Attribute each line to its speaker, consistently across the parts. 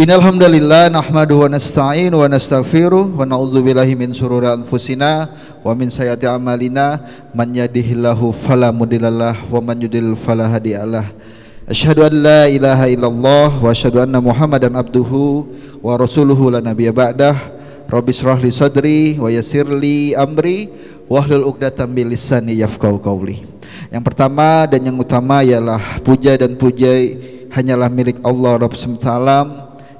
Speaker 1: Innal hamdalillah nahmaduhu wa nasta'inu wa nastaghfiruh wa na'udzu billahi min shururi anfusina wa min sayyiati a'malina man yahdihillahu fala mudhillalah wa man yudhlil fala hadiyalah. Asyhadu an la ilaha illallah wa asyhadu anna Muhammadan abduhu wa rasuluhu la nabiyya ba'dah. Rabbi shrah li sadri wa yassir li amri wahlul 'uqdatam min lisani yafqahu qawli. Yang pertama dan yang utama ialah puja dan puja hanyalah milik Allah Rabb SWT,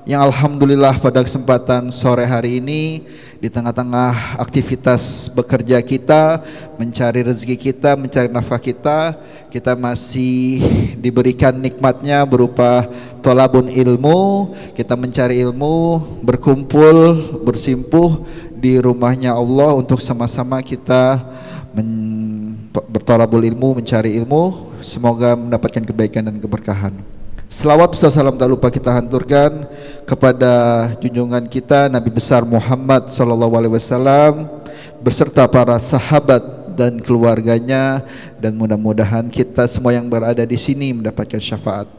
Speaker 1: yang alhamdulillah pada kesempatan sore hari ini di tengah-tengah aktivitas bekerja kita, mencari rezeki kita, mencari nafkah kita masih diberikan nikmatnya berupa tolabun ilmu. Kita mencari ilmu, berkumpul, bersimpuh di rumahnya Allah untuk sama-sama kita bertolabul ilmu, mencari ilmu. Semoga mendapatkan kebaikan dan keberkahan. Selawat besar salam tak lupa kita hanturkan kepada junjungan kita Nabi besar Muhammad SAW beserta para sahabat dan keluarganya, dan mudah-mudahan kita semua yang berada di sini mendapatkan syafaat.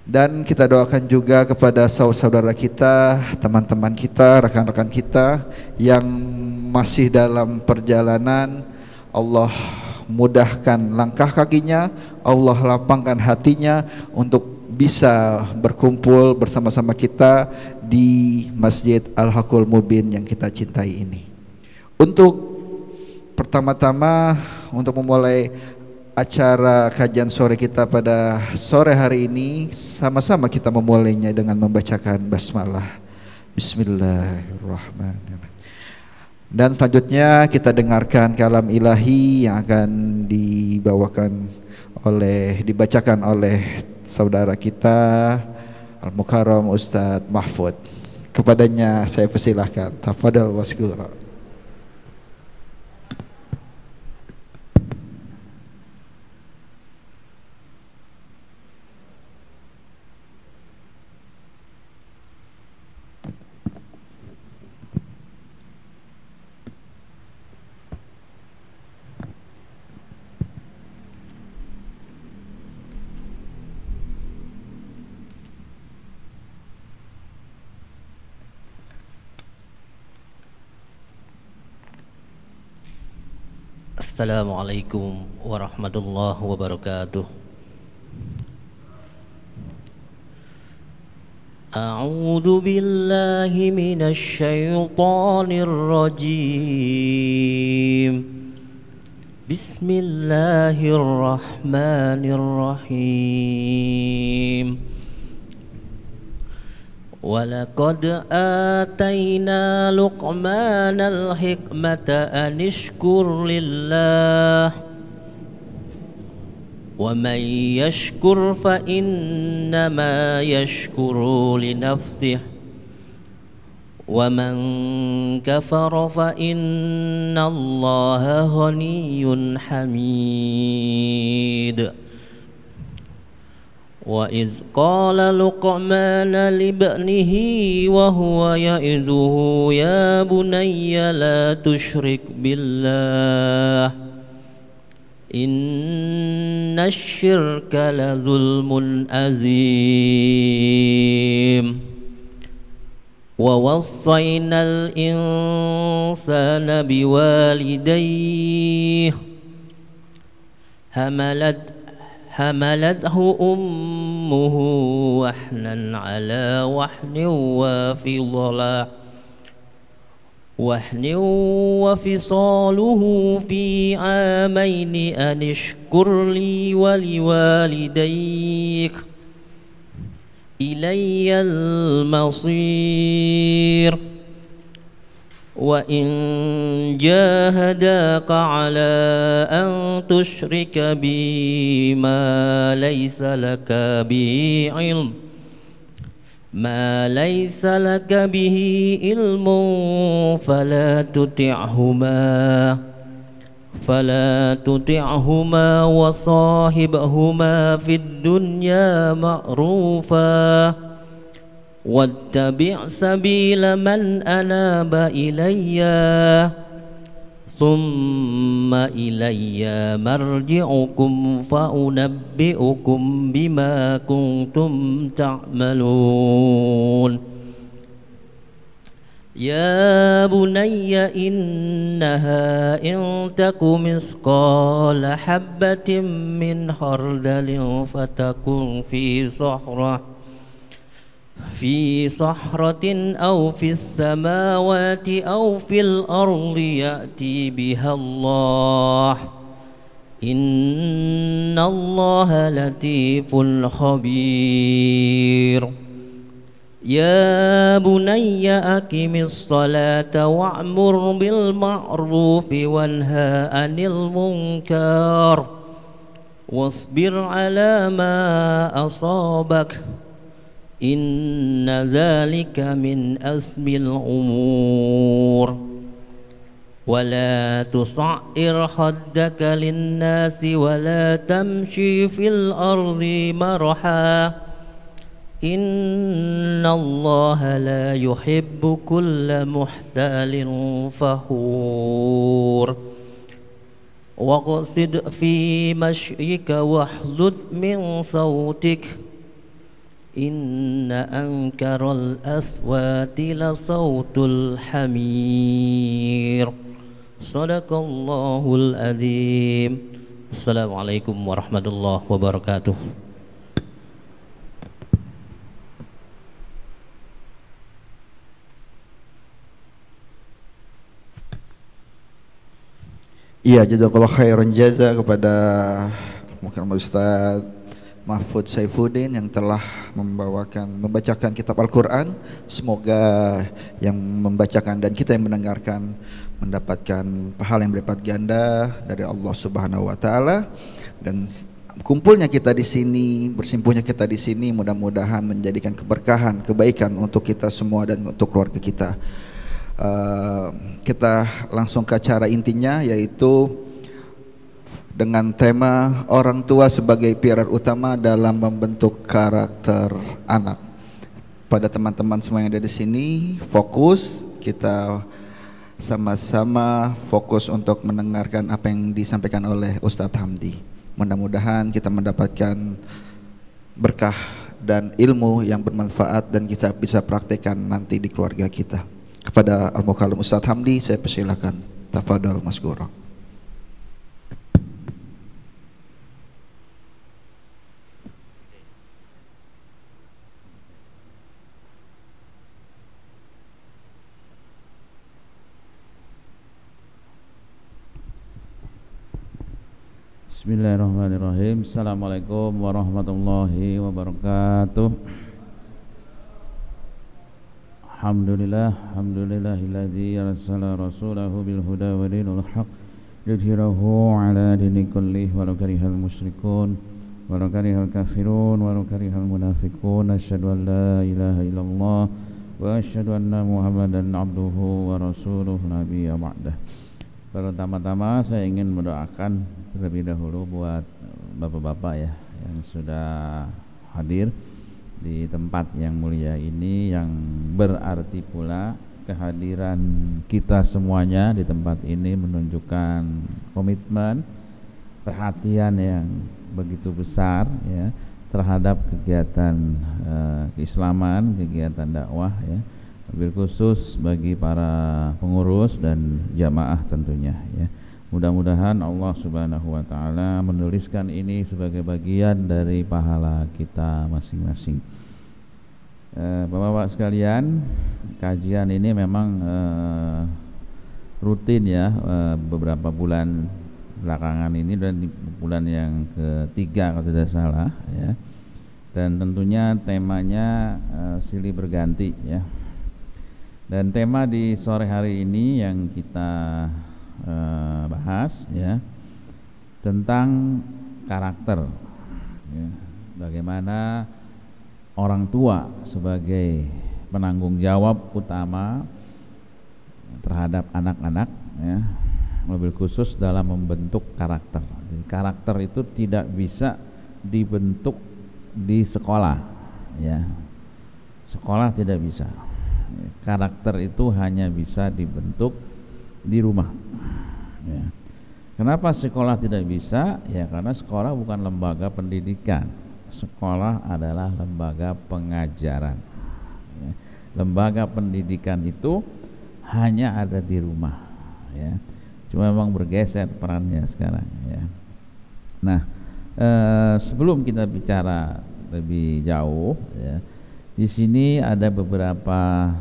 Speaker 1: Dan kita doakan juga kepada saudara-saudara kita, teman-teman kita, rekan-rekan kita yang masih dalam perjalanan. Allah mudahkan langkah kakinya, Allah lapangkan hatinya untuk bisa berkumpul bersama-sama kita di Masjid Al-Haqqul Mubin yang kita cintai ini. Untuk pertama-tama, untuk memulai acara kajian sore kita pada sore hari ini, sama-sama kita memulainya dengan membacakan basmalah. Bismillahirrahmanirrahim. Dan selanjutnya kita dengarkan kalam ilahi yang akan dibacakan oleh saudara kita Al-Mukarram Ustadz Mahfud. Kepadanya saya persilahkan. Tafadhal waskura.
Speaker 2: Assalamualaikum warahmatullahi wabarakatuh. A'udzu billahi minasy syaithanir rajim. Bismillahirrahmanirrahim. Walaqad atayna Luqmanal hikmata an ishkur lillah wa man yashkur fa innama yashkuru li nafsihi wa man kafara fa innallaha ghaniyyun hamid. Wa iz qala Luqman li ibnihi wa huwa ya'iduhu ya bunayya la tusyrik billah innasy syirka la zulmun azim. Wa wassaynal insana biwalidayhi hamalathu ummuhu wahnan ala wahnin wa fisaluhu fi amaini an ishkur li wa liwalidayk ilayyal masir. Wa in jahadaka ala an tusyrika bi ma laysa laka bihi ilmun fala tuti'huma wa sahibhuma fid dunya ma'rufa wattabi' sabila man anaba ilayya ثم إلي مرجعكم فأنبئكم بما كنتم تعملون يا بني إنها إن تك مثقال حبة من خردل فتكن في صخرة أو في السماوات أو في الأرض يأتي بها الله إن الله لطيف خبير يا بني أقم الصلاة وأمر بالمعروف وانهى عن المنكر واصبر على ما أصابك إن ذلك من أزم الأمور ولا تصعر خدك للناس ولا تمشي في الأرض مرحا إن الله لا يحب كل مختال فخور واقصد في مشيك واحذر من صوتك إن أنكر الأصوات لصوت الحمير صدق الله العظيم. السلام عليكم ورحمة الله وبركاته.
Speaker 1: Iya, jazakallah khairan jaza kepada mungkin Ustaz Mahfud Saifuddin yang telah membacakan kitab Al-Quran. Semoga yang membacakan dan kita yang mendengarkan mendapatkan pahala yang berlipat ganda dari Allah Subhanahu wa taala, dan kumpulnya kita di sini, bersimpuhnya kita di sini mudah-mudahan menjadikan keberkahan, kebaikan untuk kita semua dan untuk keluarga kita. Kita langsung ke acara intinya, yaitu dengan tema orang tua sebagai pilar utama dalam membentuk karakter anak. Pada teman-teman semua yang ada di sini, fokus, kita sama-sama fokus untuk mendengarkan apa yang disampaikan oleh Ustadz Hamdi. Mudah-mudahan kita mendapatkan berkah dan ilmu yang bermanfaat dan kita bisa praktekkan nanti di keluarga kita. Kepada Al-Mukarram Ustadz Hamdi, saya persilakan. Tafadhal Masgura.
Speaker 3: Bismillahirrahmanirrahim. Assalamualaikum warahmatullahi wabarakatuh. Alhamdulillahilladzi arsala rasulahu bil huda wa dinil haq yudhhirahu ala dini kullih walau karihal musyrikun walau karihal kafirun walau karihal munafiqun. Asyhadu an la ilaha illallah wa asyhadu anna Muhammadan abduhu wa rasuluhu nabiyya ba'dah. Pertama-tama saya ingin mendoakan terlebih dahulu buat bapak-bapak ya yang sudah hadir di tempat yang mulia ini, yang berarti pula kehadiran kita semuanya di tempat ini menunjukkan komitmen, perhatian yang begitu besar ya terhadap kegiatan keislaman, kegiatan dakwah ya, wabil khusus bagi para pengurus dan jamaah tentunya ya. Mudah-mudahan Allah Subhanahu wa taala menuliskan ini sebagai bagian dari pahala kita masing-masing. Bapak-bapak sekalian, kajian ini memang rutin ya, beberapa bulan belakangan ini dan di bulan yang ketiga kalau tidak salah ya. Dan tentunya temanya silih berganti ya. Dan tema di sore hari ini yang kita bahas ya tentang karakter ya. Bagaimana orang tua sebagai penanggung jawab utama terhadap anak-anak ya, mobil khusus dalam membentuk karakter. Jadi karakter itu tidak bisa dibentuk di sekolah ya. Sekolah tidak bisa. Karakter itu hanya bisa dibentuk di rumah Ya. Kenapa sekolah tidak bisa? Ya karena sekolah bukan lembaga pendidikan. Sekolah adalah lembaga pengajaran. Ya. Lembaga pendidikan itu hanya ada di rumah. Ya. Cuma memang bergeser perannya sekarang. Ya. Nah, sebelum kita bicara lebih jauh, ya, di sini ada beberapa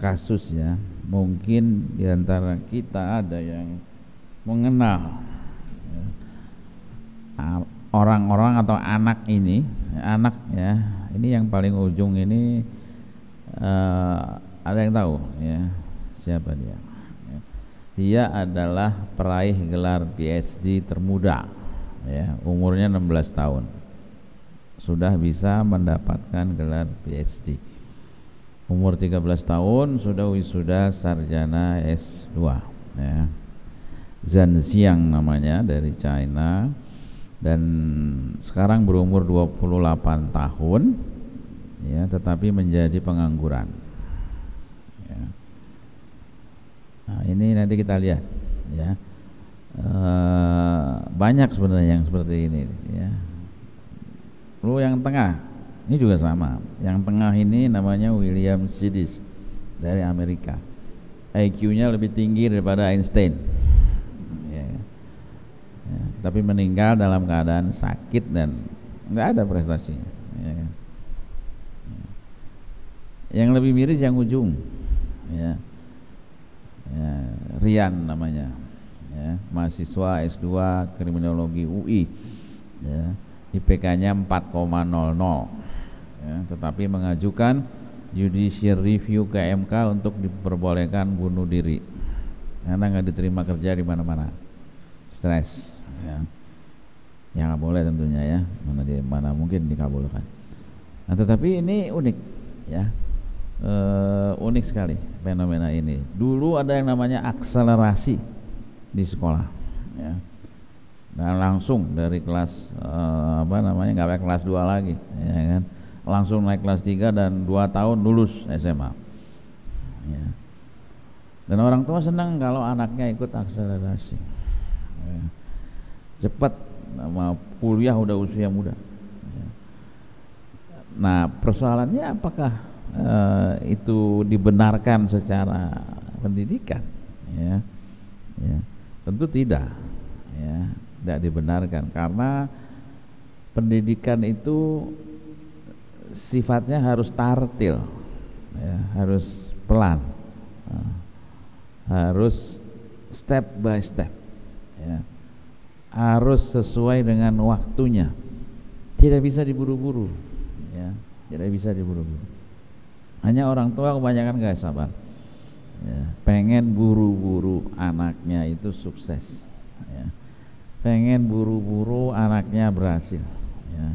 Speaker 3: kasus ya. Mungkin di antara kita ada yang mengenal orang-orang atau anak ini, anak ya, ini yang paling ujung ini ada yang tahu ya siapa dia? Dia adalah peraih gelar PhD termuda, ya, umurnya 16 tahun, sudah bisa mendapatkan gelar PhD. Umur 13 tahun sudah wisuda sarjana S2, ya. Zhang Xiang namanya, dari China, dan sekarang berumur 28 tahun, ya, tetapi menjadi pengangguran. Ya. Nah, ini nanti kita lihat, ya. Banyak sebenarnya yang seperti ini, ya. Lalu yang tengah ini juga sama. Yang tengah ini namanya William Sidis dari Amerika. IQ-nya lebih tinggi daripada Einstein. Ya, tapi meninggal dalam keadaan sakit dan nggak ada prestasinya. Ya. Yang lebih miris yang ujung, ya. Ya, Rian namanya, ya, mahasiswa S2 kriminologi UI, ya, IPK-nya 4,00, ya, tetapi mengajukan judicial review ke MK untuk diperbolehkan bunuh diri karena nggak diterima kerja di mana-mana, stres. Ya, nggak boleh tentunya, ya, mana mungkin dikabulkan. Nah, tetapi ini unik, ya, unik sekali fenomena ini. Dulu ada yang namanya akselerasi di sekolah, ya, dan langsung dari kelas nggak pakai kelas 2 lagi, ya kan, langsung naik kelas 3 dan 2 tahun lulus SMA, ya. Dan orang tua senang kalau anaknya ikut akselerasi, ya. Cepat, nama kuliah udah usia muda, ya. Nah, persoalannya apakah itu dibenarkan secara pendidikan, ya? Ya, tentu tidak, ya, tidak dibenarkan, karena pendidikan itu sifatnya harus tartil, ya, harus pelan, harus step by step, ya, harus sesuai dengan waktunya, tidak bisa diburu-buru, ya, tidak bisa diburu-buru. Hanya orang tua kebanyakan gak sabar, ya, pengen buru-buru anaknya itu sukses, ya, pengen buru-buru anaknya berhasil, ya.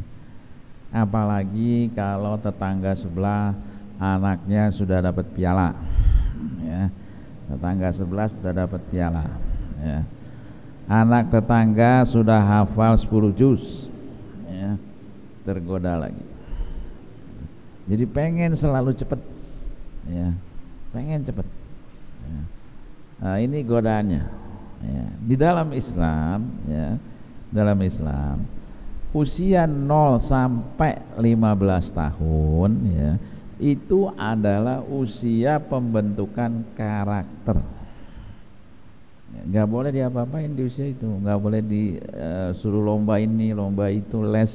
Speaker 3: Apalagi kalau tetangga sebelah anaknya sudah dapat piala, ya, tetangga sebelah sudah dapat piala, ya. Anak tetangga sudah hafal 10 juz, ya, tergoda lagi. Jadi pengen selalu cepat, ya, pengen cepat, ya. Nah, ini godaannya, ya. Di dalam Islam, ya, dalam Islam usia 0 sampai 15 tahun, ya, itu adalah usia pembentukan karakter. Nggak boleh diapa-apain di usia itu, nggak boleh disuruh lomba ini, lomba itu, les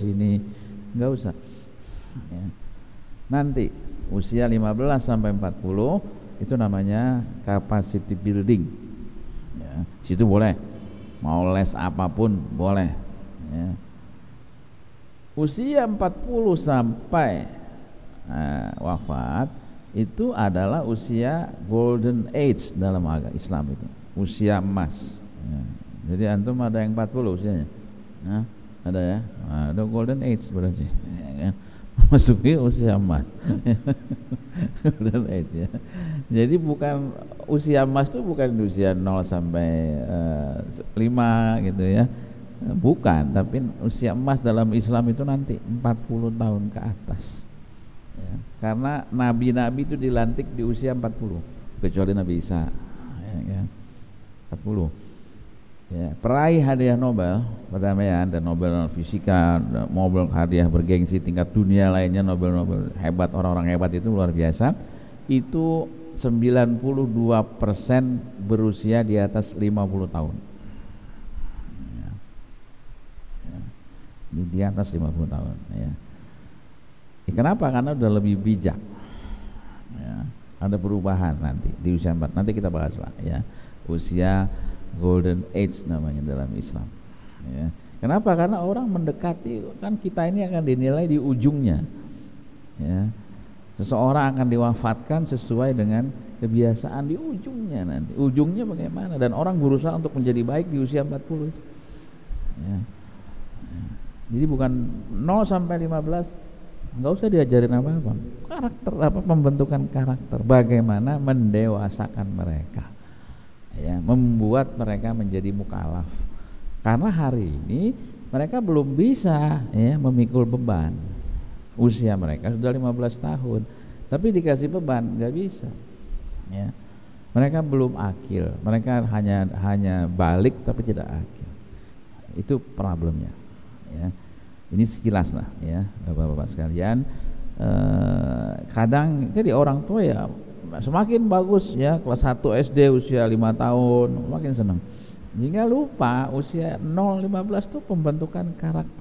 Speaker 3: ini, nggak usah, ya. Nanti usia 15 sampai 40 itu namanya capacity building, ya. Situ boleh mau les apapun boleh, ya. Usia 40 sampai wafat itu adalah usia golden age dalam agama Islam, itu usia emas, ya. Jadi antum ada yang 40 usianya, nah, ada, ya, nah, ada golden age berarti, ya, kan? Masuki usia emas. Golden age, ya. Jadi bukan usia emas itu bukan usia 0 sampai 5 gitu, ya, bukan, tapi usia emas dalam Islam itu nanti 40 tahun ke atas, ya. Karena nabi-nabi itu dilantik di usia 40 kecuali Nabi Isa, ya, kan? 40. Ya, peraih hadiah Nobel perdamaian dan Nobel fisika, Nobel hadiah bergengsi tingkat dunia lainnya, Nobel hebat, orang-orang hebat itu luar biasa. Itu 92% berusia di atas 50 tahun. Ya. Ya. Di atas 50 tahun. Ya. Kenapa? Karena udah lebih bijak. Ya. Ada perubahan nanti di usia 4. Nanti kita bahas lah. Ya. Usia Golden Age namanya dalam Islam. Ya. Kenapa? Karena orang mendekati, kan kita ini akan dinilai di ujungnya. Ya. Seseorang akan diwafatkan sesuai dengan kebiasaan di ujungnya nanti. Ujungnya bagaimana? Dan orang berusaha untuk menjadi baik di usia 40 itu. Ya. Ya. Jadi bukan 0 sampai 15, nggak usah diajarin apa-apa. Karakter apa, pembentukan karakter, bagaimana mendewasakan mereka. Ya, membuat mereka menjadi mukallaf. Karena hari ini mereka belum bisa ya memikul beban. Usia mereka sudah 15 tahun, tapi dikasih beban nggak bisa. Ya. Mereka belum akil, mereka hanya balik tapi tidak akil. Itu problemnya. Ya. Ini sekilas lah ya, bapak-bapak sekalian. Kadang jadi orang tua ya semakin bagus ya, kelas 1 SD usia 5 tahun makin senang. Sehingga lupa usia 0-15 itu pembentukan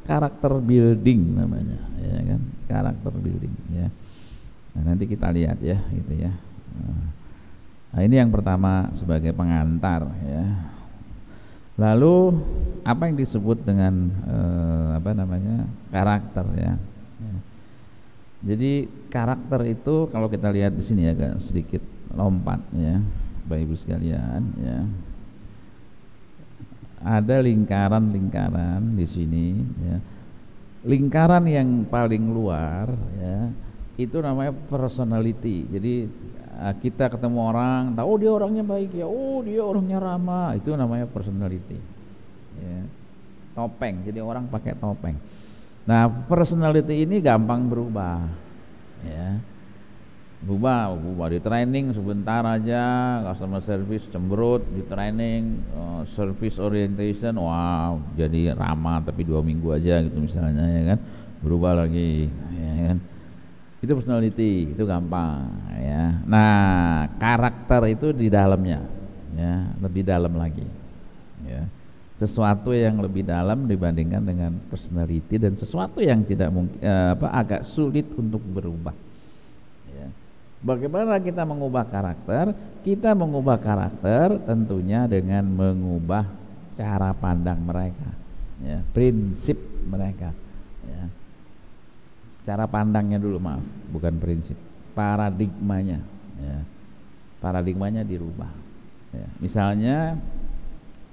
Speaker 3: karakter building namanya, ya kan, karakter building ya. Nah, nanti kita lihat ya, gitu ya. Nah, ini yang pertama sebagai pengantar ya. Lalu apa yang disebut dengan karakter ya. Jadi karakter itu kalau kita lihat di sini agak sedikit lompat ya, Bapak Ibu sekalian ya. Ada lingkaran-lingkaran di sini ya. Lingkaran yang paling luar ya, itu namanya personality. Jadi kita ketemu orang, tahu dia orangnya baik ya, oh dia orangnya ramah, itu namanya personality. Ya. Topeng, jadi orang pakai topeng. Nah, personality ini gampang berubah. Ya. Berubah di training sebentar aja, customer service cemberut, di training service orientation, wow, jadi ramah tapi 2 minggu aja gitu misalnya ya kan, berubah lagi ya kan. Itu personality, itu gampang ya. Nah, karakter itu di dalamnya ya, lebih dalam lagi ya. Sesuatu yang lebih dalam dibandingkan dengan personality, dan sesuatu yang tidak mungkin agak sulit untuk berubah. Bagaimana kita mengubah karakter? Kita mengubah karakter tentunya dengan mengubah cara pandang mereka, ya, prinsip mereka. Ya. Cara pandangnya dulu, maaf, bukan prinsip, paradigmanya. Ya. Paradigmanya dirubah. Ya. Misalnya,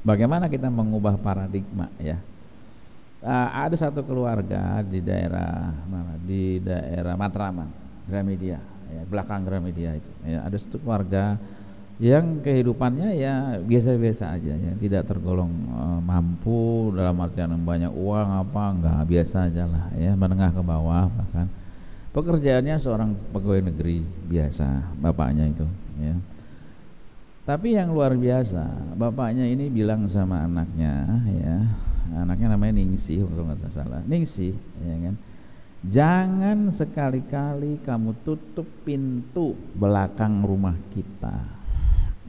Speaker 3: bagaimana kita mengubah paradigma? Ya. Ada satu keluarga di daerah mana? Di daerah Matraman, Gramedia. Ya, belakang Gramedia itu ya, ada satu keluarga yang kehidupannya ya biasa-biasa aja ya, tidak tergolong mampu dalam artian banyak uang apa, enggak, biasa aja lah ya, menengah ke bawah. Bahkan pekerjaannya seorang pegawai negeri biasa bapaknya itu ya. Tapi yang luar biasa, bapaknya ini bilang sama anaknya ya, anaknya namanya Ningsih kalau nggak salah, Ningsih ya kan, jangan sekali-kali kamu tutup pintu belakang rumah kita.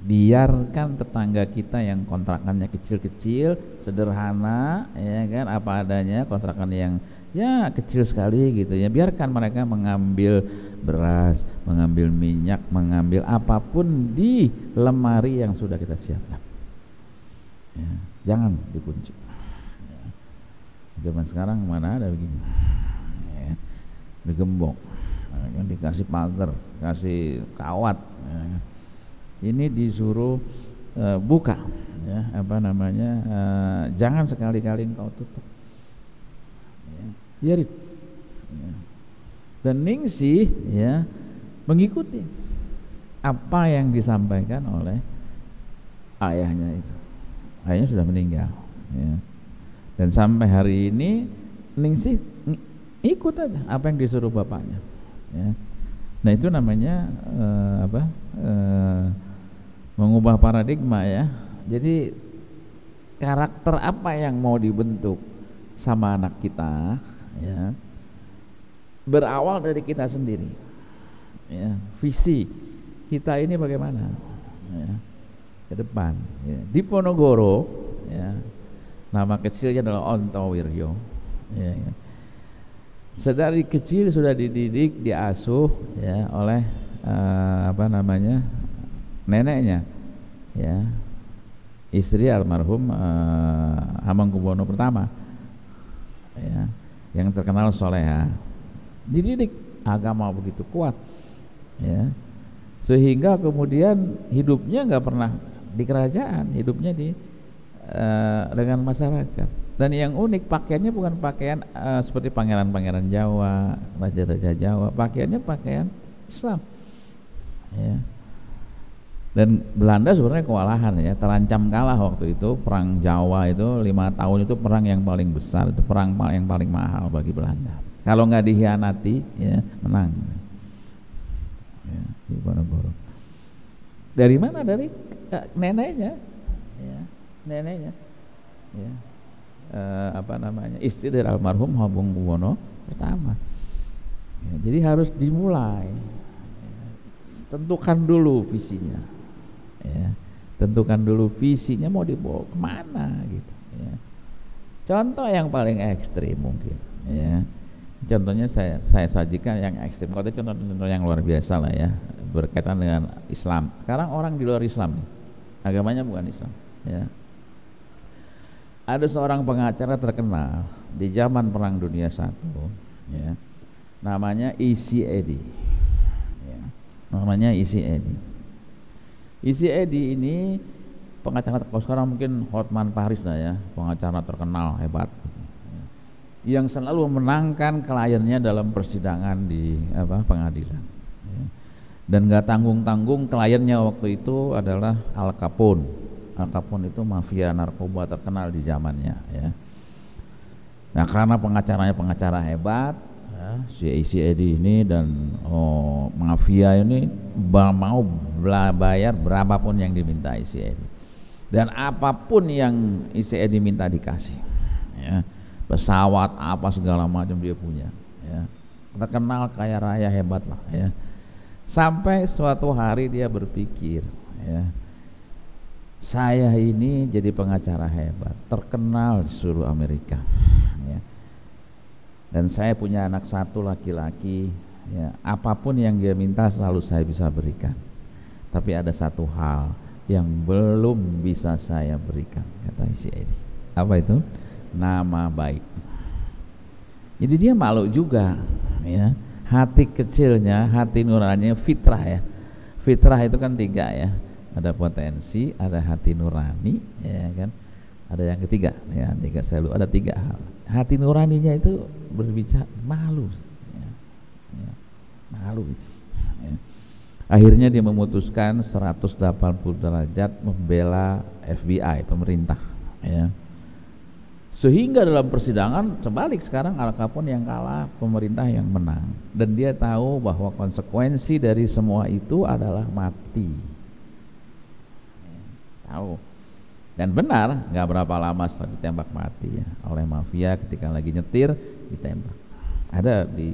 Speaker 3: Biarkan tetangga kita yang kontrakannya kecil-kecil, sederhana, ya kan, apa adanya, kontrakan yang ya kecil sekali gitu ya. Biarkan mereka mengambil beras, mengambil minyak, mengambil apapun di lemari yang sudah kita siapkan. Ya, jangan dikunci. Ya. Zaman sekarang mana ada begini? Digembok, dikasih pagar, kasih kawat, ya. Ini disuruh buka, ya, jangan sekali-kali engkau tutup, ya, biarin. Ya. Dan Ningsih ya mengikuti apa yang disampaikan oleh ayahnya itu. Ayahnya sudah meninggal, ya. Dan sampai hari ini Ningsih ikut aja apa yang disuruh bapaknya ya. Nah, itu namanya mengubah paradigma ya. Jadi karakter apa yang mau dibentuk sama anak kita, ya, berawal dari kita sendiri. Ya, visi kita ini bagaimana, ya, ke depan. Ya. Di Ponorogo, ya, nama kecilnya adalah Ontowiryo. Ya, ya. Sedari kecil sudah dididik, diasuh, ya, oleh neneknya, ya, istri almarhum Hamengkubuwono pertama, ya, yang terkenal soleha. Dididik agama begitu kuat, ya, sehingga kemudian hidupnya nggak pernah di kerajaan, hidupnya dengan masyarakat. Dan yang unik, pakaiannya bukan pakaian seperti pangeran-pangeran Jawa, raja-raja Jawa, pakaiannya pakaian Islam, ya. Dan Belanda sebenarnya kewalahan, ya, terancam kalah waktu itu. Perang Jawa itu 5 tahun itu perang yang paling besar, itu perang yang paling mahal bagi Belanda. Kalau nggak dikhianati, ya, menang. Ya, di Ponorogo. Dari mana? Dari neneknya, ya, neneknya, ya. Istri dari almarhum Hamengkubuwono pertama. Ya, jadi harus dimulai. Tentukan dulu visinya, ya. Tentukan dulu visinya mau dibawa kemana, gitu, ya. Contoh yang paling ekstrim mungkin, ya. Contohnya saya sajikan yang ekstrim. Kalau itu contoh yang luar biasa lah, ya, berkaitan dengan Islam. Sekarang orang di luar Islam, agamanya bukan Islam, ya. Ada seorang pengacara terkenal di zaman Perang Dunia I, ya, namanya E.C. Eddy, ya, namanya E.C. Eddy. E.C. Eddy ini pengacara, kalau sekarang mungkin Hotman Paris lah, ya, pengacara terkenal hebat, gitu, ya, yang selalu memenangkan kliennya dalam persidangan di pengadilan, ya. Dan gak tanggung-tanggung kliennya waktu itu adalah Al Capone. Al Capone itu mafia narkoba terkenal di zamannya, ya. Nah, karena pengacaranya pengacara hebat, ya, si E.C. Eddy ini dan mafia ini mau bayar berapapun yang diminta E.C. Eddy, dan apapun yang E.C. Eddy minta dikasih, ya. Pesawat apa segala macam dia punya, ya. Terkenal kaya raya hebat lah, ya. Sampai suatu hari dia berpikir, ya, saya ini jadi pengacara hebat, terkenal di seluruh Amerika, ya. Dan saya punya anak satu laki-laki, ya, apapun yang dia minta selalu saya bisa berikan. Tapi ada satu hal yang belum bisa saya berikan, kata E.C. Eddy. Apa itu? Nama baik. Jadi dia malu juga, ya. Hati kecilnya, hati nuraninya, fitrah, ya. Fitrah itu kan 3, ya. Ada potensi, ada hati nurani, ya kan, ada yang ketiga, ya, ada 3 hal. Hati nuraninya itu berbicara malu, ya, ya, malu, ya. Akhirnya dia memutuskan 180 derajat membela FBI, pemerintah, ya. Sehingga dalam persidangan sebalik, sekarang Al Capone yang kalah, pemerintah yang menang, dan dia tahu bahwa konsekuensi dari semua itu adalah mati. Tahu. Dan benar, nggak berapa lama setelah ditembak mati, ya, oleh mafia ketika lagi nyetir ditembak. Ada di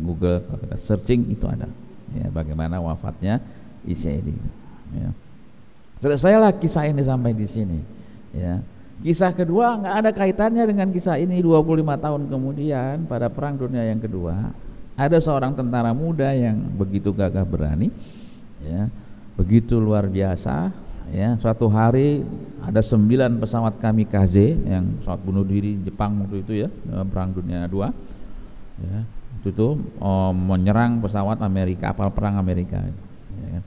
Speaker 3: Google, kalau kita searching itu ada, ya, bagaimana wafatnya E.C. Eddy, ya. Selesailah kisah ini sampai di sini, ya. Kisah kedua nggak ada kaitannya dengan kisah ini. 25 tahun kemudian pada Perang Dunia yang kedua, ada seorang tentara muda yang begitu gagah berani, ya, begitu luar biasa. Ya, suatu hari ada 9 pesawat kamikaze yang pesawat bunuh diri Jepang waktu itu, ya, Perang Dunia II, ya, itu menyerang pesawat Amerika, kapal perang Amerika, ya.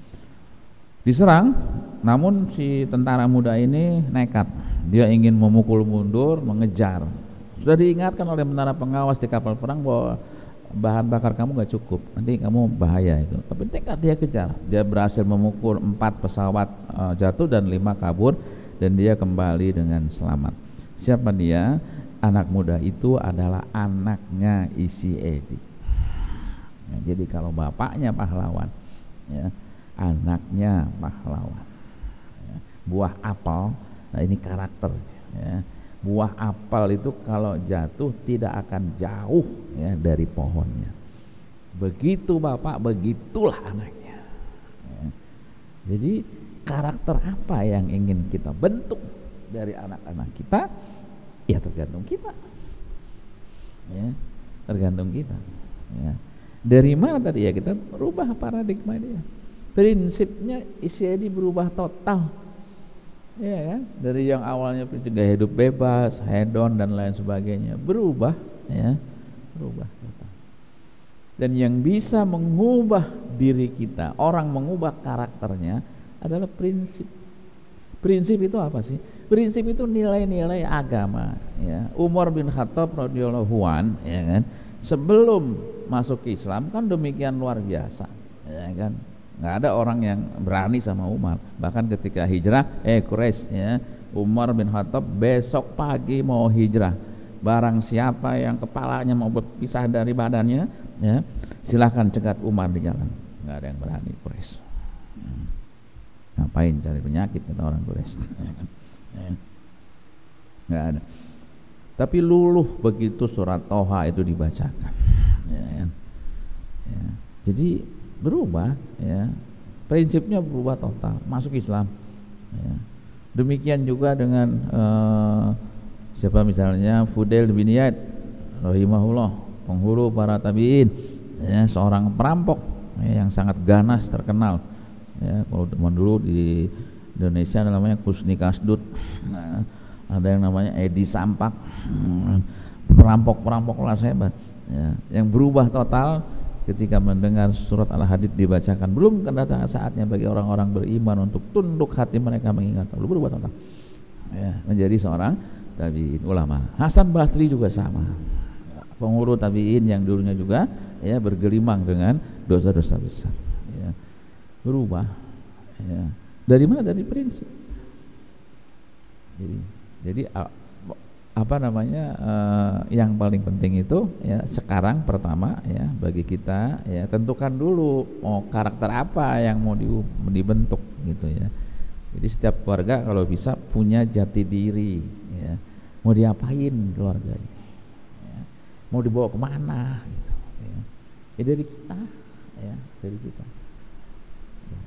Speaker 3: Diserang, namun si tentara muda ini nekat, dia ingin memukul mundur, mengejar. Sudah diingatkan oleh menara pengawas di kapal perang bahwa bahan bakar kamu gak cukup, nanti kamu bahaya itu. Tapi tekad dia kejar, dia berhasil memukul 4 pesawat jatuh dan 5 kabur, dan dia kembali dengan selamat. Siapa dia? Anak muda itu adalah anaknya E.C. Eddy, ya. Jadi kalau bapaknya pahlawan, ya, anaknya pahlawan, ya. buah apel. Nah ini karakter ya. Buah apel itu kalau jatuh tidak akan jauh ya dari pohonnya. Begitu bapak, begitulah anaknya ya. Jadi karakter apa yang ingin kita bentuk dari anak-anak kita, ya tergantung kita ya, tergantung kita ya. Dari mana tadi ya, kita merubah paradigma dia, prinsipnya isinya berubah total ya kan, dari yang awalnya prinsip gaya hidup bebas, hedon dan lain sebagainya, berubah ya, berubah total. Dan yang bisa mengubah diri kita, orang mengubah karakternya adalah prinsip. Prinsip itu apa sih? Prinsip itu nilai-nilai agama ya. Umar bin Khattab radhiyallahu an ya kan, sebelum masuk Islam kan demikian luar biasa ya kan. Nggak ada orang yang berani sama Umar. Bahkan ketika hijrah Quraisy ya, Umar bin Khattab besok pagi mau hijrah, barang siapa yang kepalanya mau berpisah dari badannya ya, silahkan cegat Umar di jalan. Nggak ada yang berani Quraisy. Ngapain cari penyakit kata orang Quraisy ya. Nggak ada. Tapi luluh begitu surat Toha itu dibacakan ya, ya. Jadi berubah ya, prinsipnya berubah total, masuk Islam ya. Demikian juga dengan siapa misalnya Fudail bin Iyad rahimahullah, penghulu para tabi'in ya, seorang perampok ya, yang sangat ganas, terkenal ya. Kalau teman dulu di Indonesia namanya Kusni Kasdut, nah, ada yang namanya Edi Sampak, perampok kelas hebat ya, yang berubah total ketika mendengar surat Al-Hadid dibacakan. Belum kedatangan saatnya bagi orang-orang beriman untuk tunduk hati mereka mengingat Allah, berubah total ya, menjadi seorang tabi'in ulama. Hasan Basri juga sama, penghulu tabi'in yang dulunya juga ya bergelimang dengan dosa-dosa besar ya, berubah ya. Dari mana? Dari prinsip. Jadi apa namanya, yang paling penting itu ya sekarang pertama ya bagi kita ya, tentukan dulu karakter apa yang mau dibentuk gitu ya. Jadi setiap keluarga kalau bisa punya jati diri ya, mau diapain keluarga ini ya, mau dibawa kemana gitu ya. Dari kita ya, dari kita.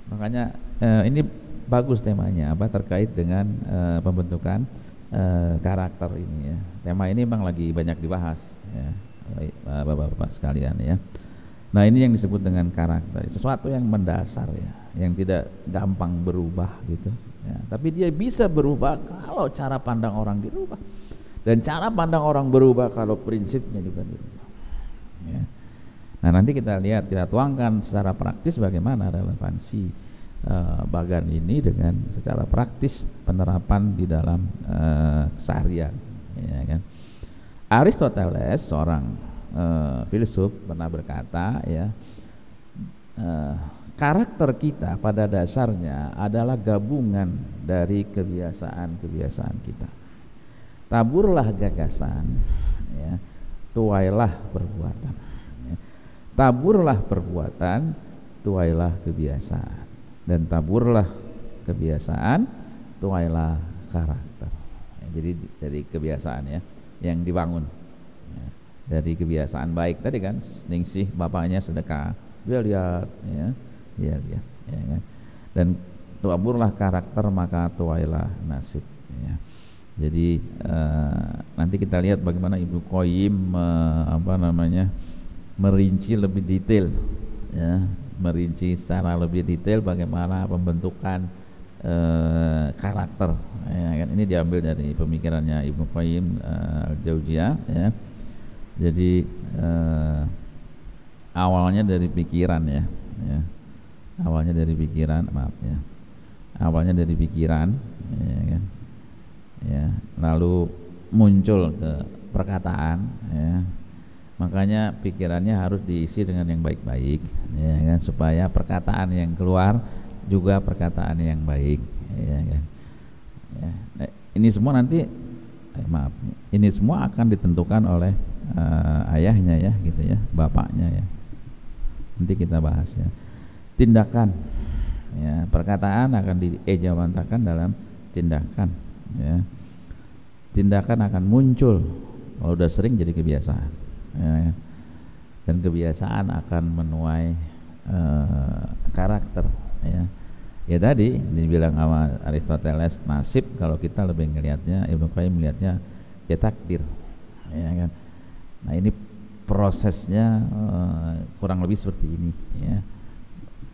Speaker 3: Makanya ini bagus temanya apa, terkait dengan pembentukan karakter ini ya. Tema ini memang lagi banyak dibahas ya, bapak-bapak sekalian ya. Nah ini yang disebut dengan karakter, sesuatu yang mendasar ya, yang tidak gampang berubah gitu ya. Tapi dia bisa berubah kalau cara pandang orang dirubah, dan cara pandang orang berubah kalau prinsipnya juga dirubah ya. Nah nanti kita lihat, kita tuangkan secara praktis bagaimana relevansi bagan ini dengan secara praktis penerapan di dalam keseharian ya kan. Aristoteles, seorang filsuf, pernah berkata ya, karakter kita pada dasarnya adalah gabungan dari kebiasaan-kebiasaan kita. Taburlah gagasan ya, tuailah perbuatan ya. Taburlah perbuatan, tuailah kebiasaan, dan taburlah kebiasaan, tuailah karakter ya. Jadi dari kebiasaan ya yang dibangun ya. Dari kebiasaan baik tadi kan, ningsih bapaknya sedekah, dia lihat ya, dia lihat ya kan. Dan taburlah karakter, maka tuailah nasib ya. Jadi nanti kita lihat bagaimana Ibnu Qayyim merinci lebih detail ya, merinci secara lebih detail bagaimana pembentukan karakter ya kan. Ini diambil dari pemikirannya Ibnu Qayyim al-Jauziyah ya. Jadi awalnya dari pikiran ya, awalnya dari pikiran, awalnya dari pikiran ya kan ya, lalu muncul ke perkataan ya. Makanya pikirannya harus diisi dengan yang baik-baik ya kan, supaya perkataan yang keluar juga perkataan yang baik ya kan ya. Nah, ini semua nanti ini semua akan ditentukan oleh ayahnya ya gitu ya, bapaknya ya. Nanti kita bahas ya. Tindakan ya, perkataan akan diejawantakan dalam tindakan, ya. Tindakan akan muncul kalau udah sering jadi kebiasaan, ya. Dan kebiasaan akan menuai karakter, ya. Ya tadi dibilang sama Aristoteles nasib, kalau kita lebih ngelihatnya, Ibnu Qayyim melihatnya ya takdir, ya kan. Nah ini prosesnya kurang lebih seperti ini, ya.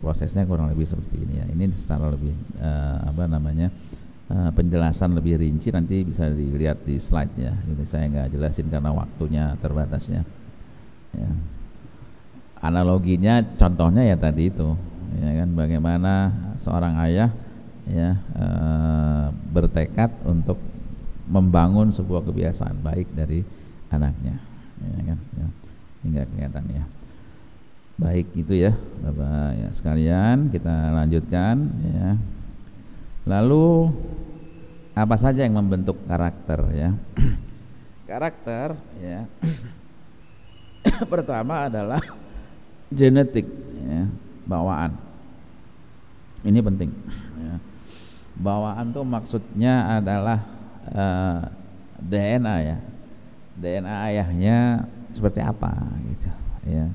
Speaker 3: Prosesnya kurang lebih seperti ini, ya. Ini secara lebih penjelasan lebih rinci nanti bisa dilihat di slide-nya. Ini saya nggak jelasin karena waktunya terbatasnya, ya. Analoginya, contohnya ya tadi itu, ya kan, bagaimana seorang ayah, ya, bertekad untuk membangun sebuah kebiasaan baik dari anaknya, ya kan, ya. Hingga kelihatan, ya. Baik, itu ya Bapak ya sekalian, kita lanjutkan, ya. Lalu apa saja yang membentuk karakter, ya? Karakter, ya. Pertama adalah genetik, ya, bawaan. Ini penting, ya. Bawaan tuh maksudnya adalah DNA, ya. DNA ayahnya seperti apa gitu, ya.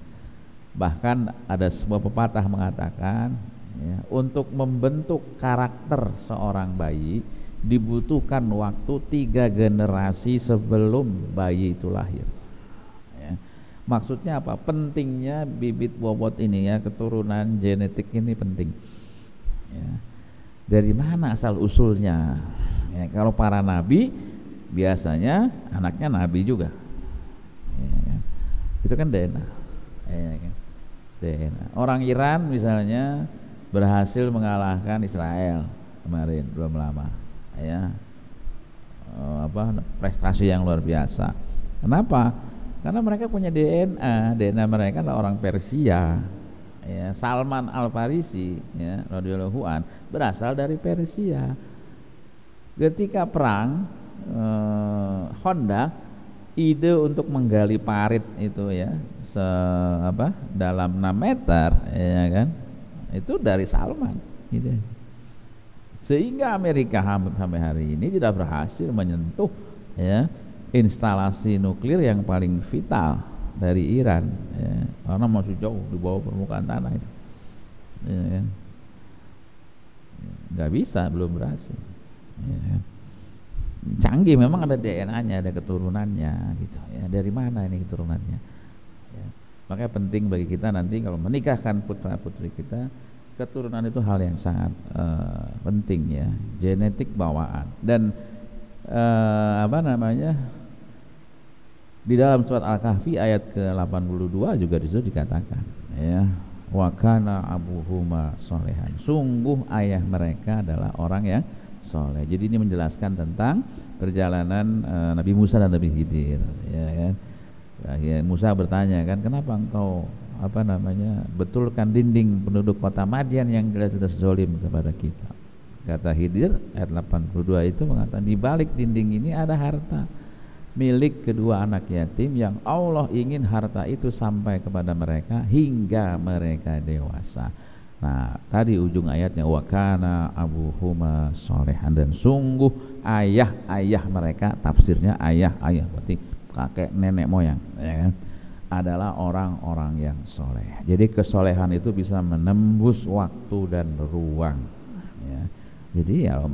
Speaker 3: Bahkan ada sebuah pepatah mengatakan, ya, untuk membentuk karakter seorang bayi dibutuhkan waktu 3 generasi sebelum bayi itu lahir. Maksudnya apa? Pentingnya bibit bobot ini, ya, keturunan genetik ini penting, ya. Dari mana asal usulnya, ya, kalau para nabi biasanya anaknya nabi juga, ya, kan? Itu kan DNA, ya, kan? DNA. Orang Iran misalnya berhasil mengalahkan Israel kemarin belum lama, ya. Prestasi yang luar biasa. Kenapa? Karena mereka punya DNA mereka adalah orang Persia, ya. Salman Al-Farisi, ya, radhiyallahu an, berasal dari Persia. Ketika perang, Honda ide untuk menggali parit itu, ya, dalam 6 meter, ya kan, itu dari Salman, gitu. Sehingga Amerika sampai hari ini tidak berhasil menyentuh, ya, instalasi nuklir yang paling vital dari Iran, ya, karena masih jauh di bawah permukaan tanah itu, ya, kan? Nggak bisa, belum berhasil, ya, kan? Canggih memang, ada DNA-nya, ada keturunannya, gitu, ya. Dari mana ini keturunannya, ya. Makanya penting bagi kita nanti kalau menikahkan putra putri kita, keturunan itu hal yang sangat penting, ya. Genetik bawaan. Dan di dalam surat Al-Kahfi ayat ke-82 juga disitu dikatakan, ya, wa kana abuhuma solehan, sungguh ayah mereka adalah orang yang soleh. Jadi ini menjelaskan tentang perjalanan Nabi Musa dan Nabi Khidir, ya kan. Ya, Musa bertanya kan, kenapa engkau betulkan dinding penduduk kota Madian yang jelas-jelas zalim kepada kita. Kata Khidir ayat 82 itu mengatakan, di balik dinding ini ada harta milik kedua anak yatim yang Allah ingin harta itu sampai kepada mereka hingga mereka dewasa. Nah, tadi ujung ayatnya wa kana abuhuma solehan, dan sungguh ayah mereka, tafsirnya ayah berarti kakek nenek moyang, ya kan, adalah orang-orang yang soleh. Jadi kesolehan itu bisa menembus waktu dan ruang, ya. Jadi kalau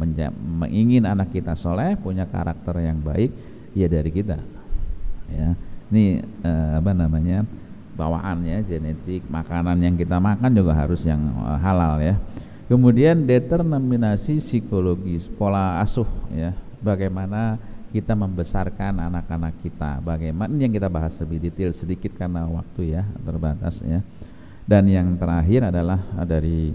Speaker 3: ingin anak kita soleh, punya karakter yang baik, ya dari kita, ya. Ini bawaannya, genetik, makanan yang kita makan juga harus yang halal, ya. Kemudian determinasi psikologis, pola asuh, ya. Bagaimana kita membesarkan anak-anak kita, bagaimana, ini yang kita bahas lebih detail sedikit karena waktu, ya, terbatas, ya. Dan yang terakhir adalah dari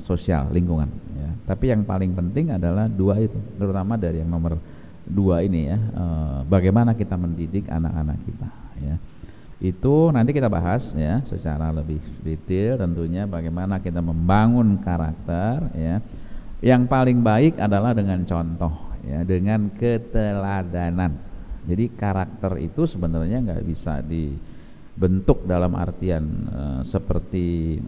Speaker 3: sosial, lingkungan, ya. Tapi yang paling penting adalah 2 itu, terutama dari yang nomor 2 ini, ya, bagaimana kita mendidik anak-anak kita, ya. Itu nanti kita bahas, ya, secara lebih detail tentunya bagaimana kita membangun karakter, ya. Yang paling baik adalah dengan contoh, ya, dengan keteladanan. Jadi karakter itu sebenarnya nggak bisa dibentuk dalam artian seperti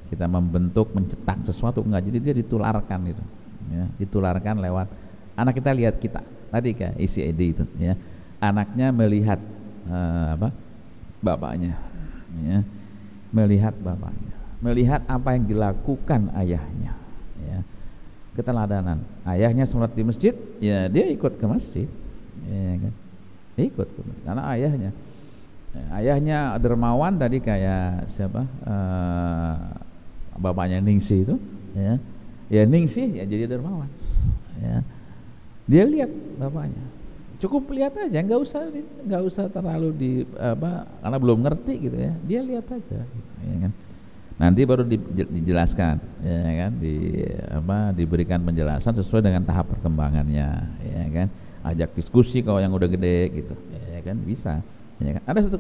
Speaker 3: kita membentuk, mencetak sesuatu, enggak. Jadi dia ditularkan itu, ya, ditularkan lewat anak. Kita lihat kita tadi kayak isi ide itu ya, anaknya melihat bapaknya ya, melihat bapaknya, melihat apa yang dilakukan ayahnya ya, keteladanan. Ayahnya sholat di masjid ya dia ikut ke masjid ya kan, ikut ke masjid karena ayahnya dermawan tadi kayak siapa, bapaknya Ningsih itu ya Ningsih ya jadi dermawan ya, dia lihat bapaknya, cukup lihat aja, nggak usah terlalu karena belum ngerti gitu ya, dia lihat aja ya kan. Nanti baru dijelaskan ya kan, diberikan penjelasan sesuai dengan tahap perkembangannya ya kan, ajak diskusi kalau yang udah gede gitu ya kan, bisa ya kan. Ada satu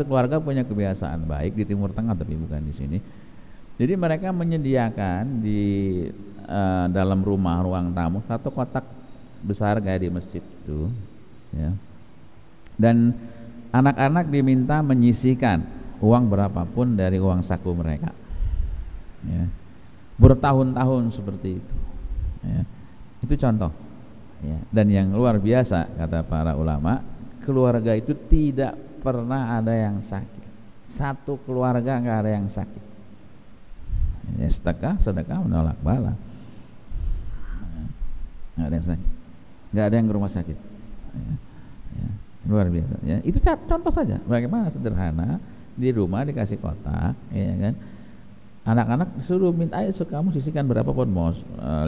Speaker 3: keluarga punya kebiasaan baik di Timur Tengah tapi bukan di sini. Jadi mereka menyediakan di dalam rumah ruang tamu satu kotak besar kayak di masjid itu ya, dan anak-anak diminta menyisihkan uang berapapun dari uang saku mereka ya, bertahun-tahun seperti itu ya. Itu contoh ya. Dan yang luar biasa kata para ulama, keluarga itu tidak pernah ada yang sakit, satu keluarga nggak ada yang sakit ya, sedekah menolak bala, nggak ada yang sakit, nggak ada yang ke rumah sakit ya. Ya, luar biasa ya. Itu contoh saja bagaimana sederhana, di rumah dikasih kotak ya kan, anak-anak suruh minta, ayo kamu sisihkan berapapun, mau 50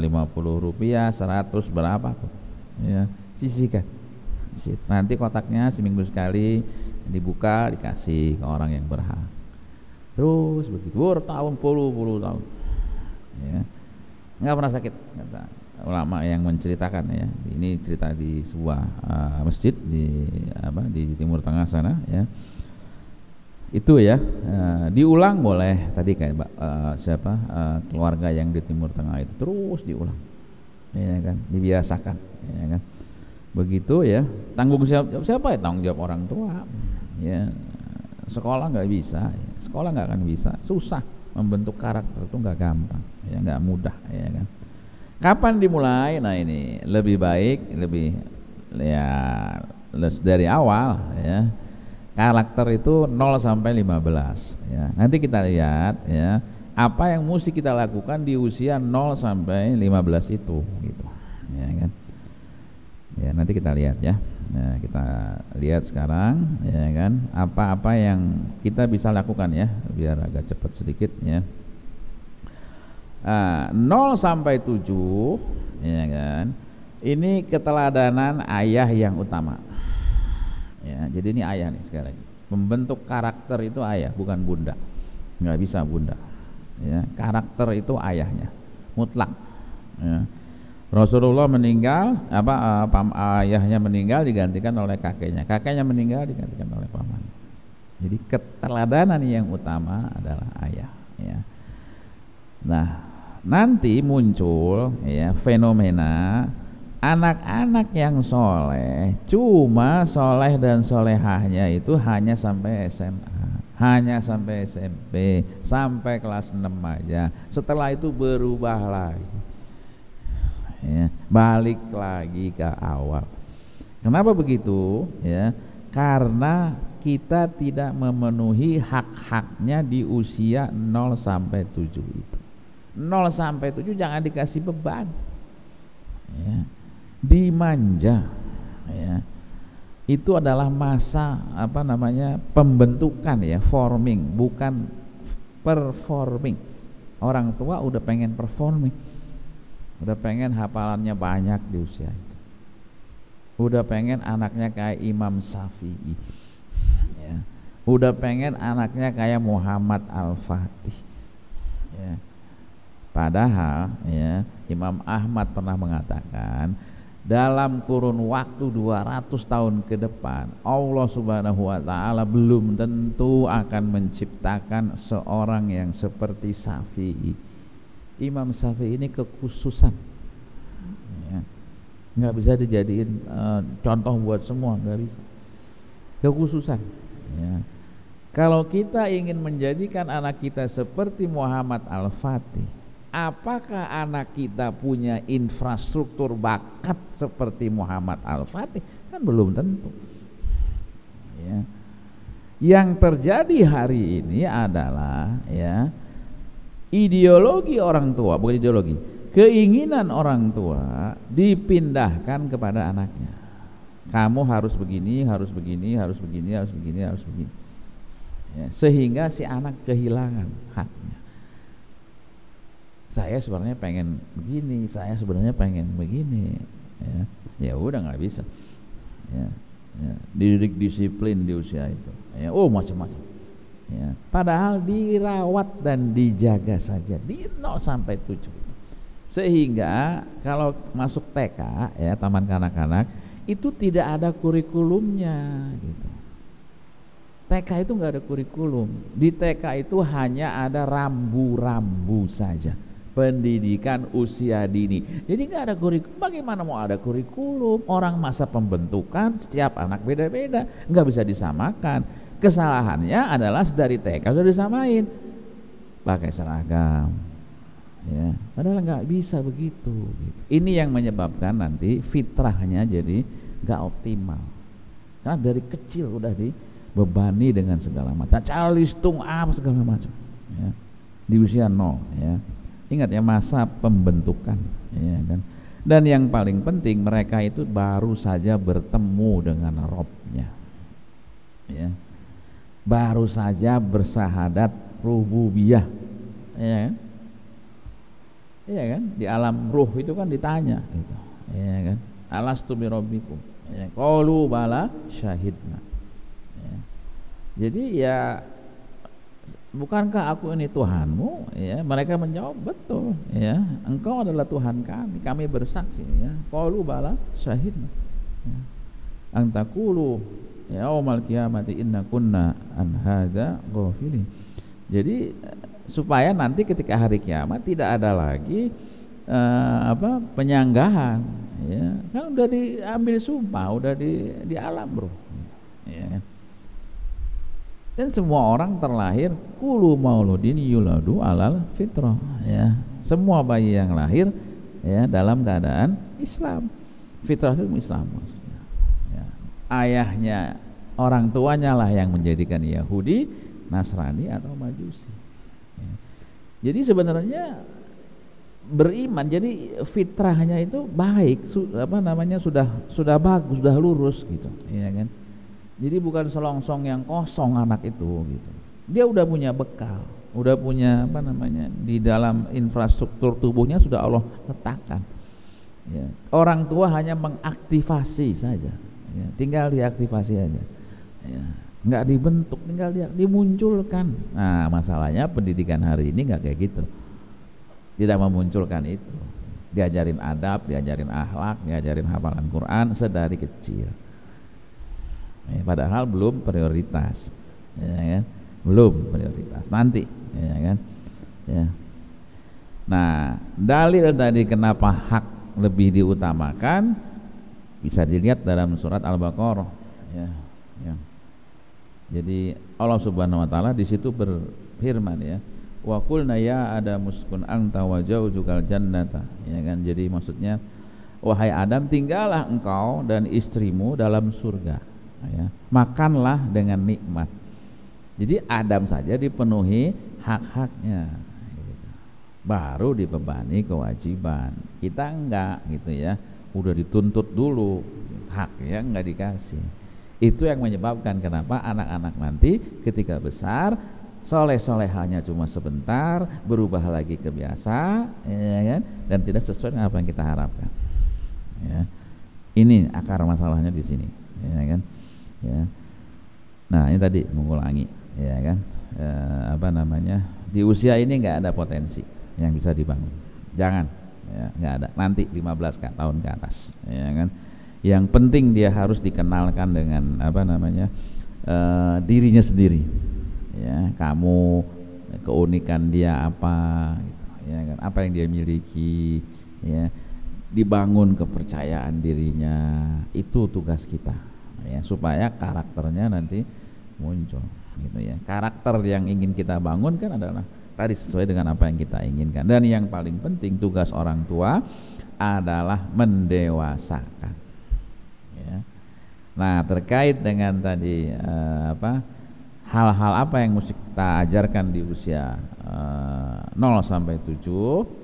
Speaker 3: rupiah, 100 berapa ya, sisihkan. Nanti kotaknya seminggu sekali dibuka, dikasih ke orang yang berhak, terus begitu bertahun puluh tahun ya, nggak pernah sakit kata ulama yang menceritakan ya. Ini cerita di sebuah masjid di Timur Tengah sana ya. Itu ya, diulang boleh tadi kayak keluarga yang di Timur Tengah itu terus diulang ya kan, dibiasakan ya kan. Begitu ya, tanggung jawab siapa ya? Tanggung jawab orang tua ya. Sekolah nggak bisa ya. Sekolah nggak akan bisa, susah, membentuk karakter itu nggak gampang ya, nggak mudah ya kan. Kapan dimulai? Nah ini lebih baik ya dari awal ya. Karakter itu 0 sampai 15 ya. Nanti kita lihat ya, apa yang mesti kita lakukan di usia 0 sampai 15 itu gitu. Ya kan. Ya, nanti kita lihat ya. Nah, kita lihat sekarang ya kan, apa-apa yang kita bisa lakukan ya, biar agak cepat sedikit ya. 0 sampai 7 ya kan. Ini keteladanan ayah yang utama. Ya, jadi ini ayah nih sekali lagi. Membentuk karakter itu ayah, bukan bunda. Nggak bisa bunda. Ya, karakter itu ayahnya, mutlak. Ya. Rasulullah meninggal, ayahnya meninggal digantikan oleh kakeknya meninggal digantikan oleh paman. Jadi keteladanan yang utama adalah ayah. Ya. Nah, nanti muncul ya fenomena anak-anak yang soleh, cuma soleh dan solehahnya itu hanya sampai SMA, hanya sampai SMP, sampai kelas 6 aja. Setelah itu berubah lagi ya, balik lagi ke awal. Kenapa begitu ya? Karena kita tidak memenuhi hak-haknya di usia 0 sampai 7 itu. 0 sampai 7 jangan dikasih beban ya, dimanja ya. Itu adalah masa pembentukan ya, forming, bukan performing. Orang tua udah pengen performing, udah pengen hafalannya banyak di usia itu, udah pengen anaknya kayak Imam Syafi'i ya. Udah pengen anaknya kayak Muhammad Al-Fatih ya. Padahal ya, Imam Ahmad pernah mengatakan dalam kurun waktu 200 tahun ke depan Allah Subhanahu wa taala belum tentu akan menciptakan seorang yang seperti Syafi'i. Imam Syafi'i ini kekhususan ya. Nggak bisa dijadiin contoh buat semua, nggak bisa, kekhususan ya. Kalau kita ingin menjadikan anak kita seperti Muhammad Al-Fatih apakah anak kita punya infrastruktur bakat seperti Muhammad Al-Fatih? Kan belum tentu. Ya. Yang terjadi hari ini adalah ya ideologi orang tua, bukan ideologi, keinginan orang tua dipindahkan kepada anaknya. Kamu harus begini, harus begini, harus begini, harus begini, harus begini. Ya, sehingga si anak kehilangan haknya. Saya sebenarnya pengen begini, saya sebenarnya pengen begini. Ya udah nggak bisa. Ya, dididik disiplin di usia itu. Ya, macam-macam. Ya, padahal dirawat dan dijaga saja di 0 sampai 7. Sehingga kalau masuk TK ya, taman kanak-kanak, itu tidak ada kurikulumnya gitu. TK itu nggak ada kurikulum. Di TK itu hanya ada rambu-rambu saja. Pendidikan usia dini. Jadi nggak ada kurikulum. Bagaimana mau ada kurikulum? Orang masa pembentukan setiap anak beda-beda, nggak bisa disamakan. Kesalahannya adalah dari TK sudah disamain, pakai seragam. Ya, padahal nggak bisa begitu. Gitu. Ini yang menyebabkan nanti fitrahnya jadi nggak optimal. Karena dari kecil udah dibebani dengan segala macam, calistung apa segala macam. Ya. Di usia 0 ya. Ingat ya, masa pembentukan ya kan. Dan yang paling penting mereka itu baru saja bertemu dengan Robnya ya. Baru saja bersahadat rububiyah ya kan. Iya kan, di alam ruh itu kan ditanya gitu. Ya kan, alastu bi rabbikum. Ya, qalu bala syahidna. Ya. Jadi ya, bukankah aku ini Tuhanmu? Ya, mereka menjawab betul. Ya, engkau adalah Tuhan kami. Kami bersaksi. Ya, qalu bala syahidna. Ya. Antaqulu yaumal qiyamati inna kunna an hadza ghafilin. Jadi supaya nanti ketika hari kiamat tidak ada lagi penyanggahan ya. Kan udah diambil sumpah, udah di alam bro ya. Dan semua orang terlahir kullu mauludin yuladu alal fitrah ya. Semua bayi yang lahir ya dalam keadaan Islam. Fitrah itu Islam maksudnya ya. Ayahnya, orang tuanya lah yang menjadikan Yahudi, Nasrani atau Majusi. Jadi sebenarnya beriman, jadi fitrahnya itu baik, sudah bagus, sudah lurus gitu, ya kan. Jadi bukan selongsong yang kosong anak itu gitu. Dia udah punya bekal, udah punya di dalam infrastruktur tubuhnya sudah Allah letakkan. Ya. Orang tua hanya mengaktifasi saja, ya. Tinggal diaktifasi aja. Ya. Nggak dibentuk, tinggal dimunculkan. Nah, masalahnya pendidikan hari ini nggak kayak gitu, tidak memunculkan itu. Diajarin adab, diajarin akhlak, diajarin hafalan Quran sedari kecil. Padahal belum prioritas, ya kan? Belum prioritas, nanti, ya kan? Ya. Nah, dalil tadi kenapa hak lebih diutamakan bisa dilihat dalam surat Al-Baqarah, ya. Jadi Allah Subhanahu wa taala di situ berfirman ya, wa qulna ya Adamu uskun anta wa zawjukal jannata, ya kan. Jadi maksudnya, wahai Adam, tinggallah engkau dan istrimu dalam surga, ya. Makanlah dengan nikmat. Jadi Adam saja dipenuhi hak-haknya, baru dibebani kewajiban. Kita enggak gitu ya, udah dituntut dulu, haknya enggak dikasih. Itu yang menyebabkan kenapa anak-anak nanti ketika besar soleh-solehanya cuma sebentar, berubah lagi ke biasa, ya kan? Dan tidak sesuai dengan apa yang kita harapkan. Ya. Ini akar masalahnya di sini, ya kan? Ya. Nah, ini tadi mengulangi, ya kan? Di usia ini nggak ada potensi yang bisa dibangun. Jangan, ya, nggak ada. Nanti 15 tahun ke atas, ya kan? Yang penting dia harus dikenalkan dengan dirinya sendiri, ya. Kamu, keunikan dia apa, gitu, ya kan? Apa yang dia miliki, ya. Dibangun kepercayaan dirinya, itu tugas kita, ya, supaya karakternya nanti muncul, gitu ya. Karakter yang ingin kita bangun kan adalah tadi sesuai dengan apa yang kita inginkan. Dan yang paling penting tugas orang tua adalah mendewasakan. Ya. Nah, terkait dengan tadi hal-hal apa yang mesti kita ajarkan di usia 0 sampai 7,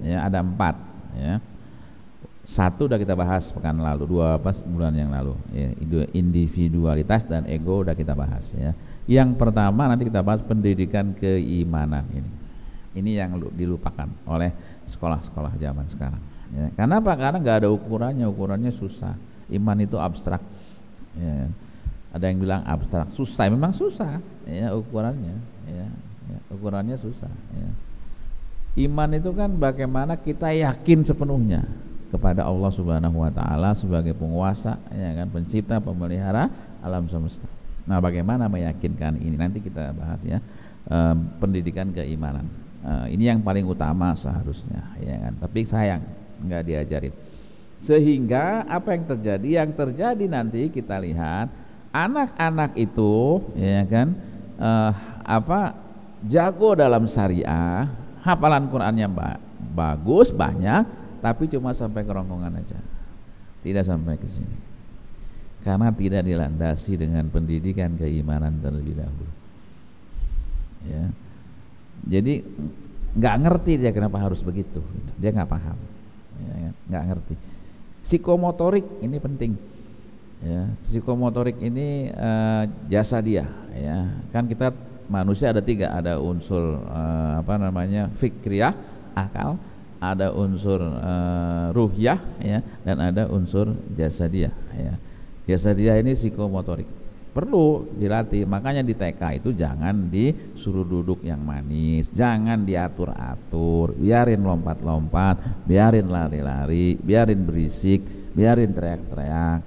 Speaker 3: ya ada 4, ya. 1 udah kita bahas pekan lalu, 2 bulan yang lalu, ya, individualitas dan ego udah kita bahas, ya. Yang pertama nanti kita bahas pendidikan keimanan ini yang dilupakan oleh sekolah-sekolah zaman sekarang, ya. Karena apa? Karena nggak ada ukurannya susah. Iman itu abstrak, ya. Ada yang bilang abstrak, susah, memang susah, ya ukurannya, ya ukurannya susah, ya. Iman itu kan bagaimana kita yakin sepenuhnya kepada Allah Subhanahu wa taala sebagai penguasa, ya kan, pencipta, pemelihara alam semesta. Nah, bagaimana meyakinkan ini nanti kita bahas, ya. Pendidikan keimanan. Ini yang paling utama seharusnya, ya kan. Tapi sayang nggak diajarin. Sehingga apa yang terjadi? Yang terjadi nanti kita lihat anak-anak itu, ya kan, jago dalam syariah, hafalan Qur'annya bagus, banyak, tapi cuma sampai kerongkongan aja, tidak sampai ke sini, karena tidak dilandasi dengan pendidikan keimanan terlebih dahulu, ya. Jadi nggak ngerti dia kenapa harus begitu, dia nggak paham, ya, nggak ngerti. Psikomotorik ini penting, ya. Psikomotorik ini jasa dia, ya. Kan kita manusia ada 3, ada unsur fikriyah, akal, ada unsur ruhiyah, ya, dan ada unsur jasadiyah, ya. Jasadiyah ini psikomotorik, perlu dilatih. Makanya di TK itu jangan disuruh duduk yang manis, jangan diatur-atur, biarin lompat-lompat, biarin lari-lari, biarin berisik, biarin teriak-teriak,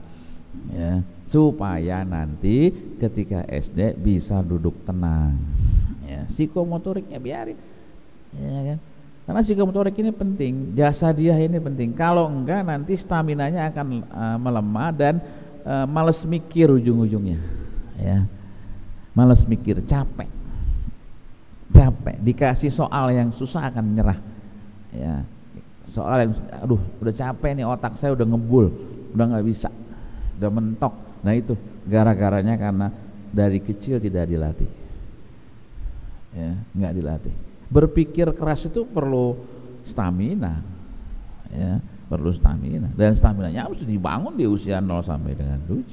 Speaker 3: ya, supaya nanti ketika SD bisa duduk tenang, ya. Psikomotoriknya biarin, ya kan. Karena psikomotorik ini penting, jasa dia ini penting. Kalau enggak nanti staminanya akan melemah dan males mikir ujung-ujungnya, ya. Males mikir, capek. Dikasih soal yang susah akan nyerah, ya. Soal yang udah capek nih, otak saya udah ngebul, udah nggak bisa, udah mentok. Nah itu gara-garanya karena dari kecil tidak dilatih, ya, nggak dilatih. Berpikir keras itu perlu stamina, ya, perlu stamina, dan staminanya harus dibangun di usia 0 sampai dengan 7.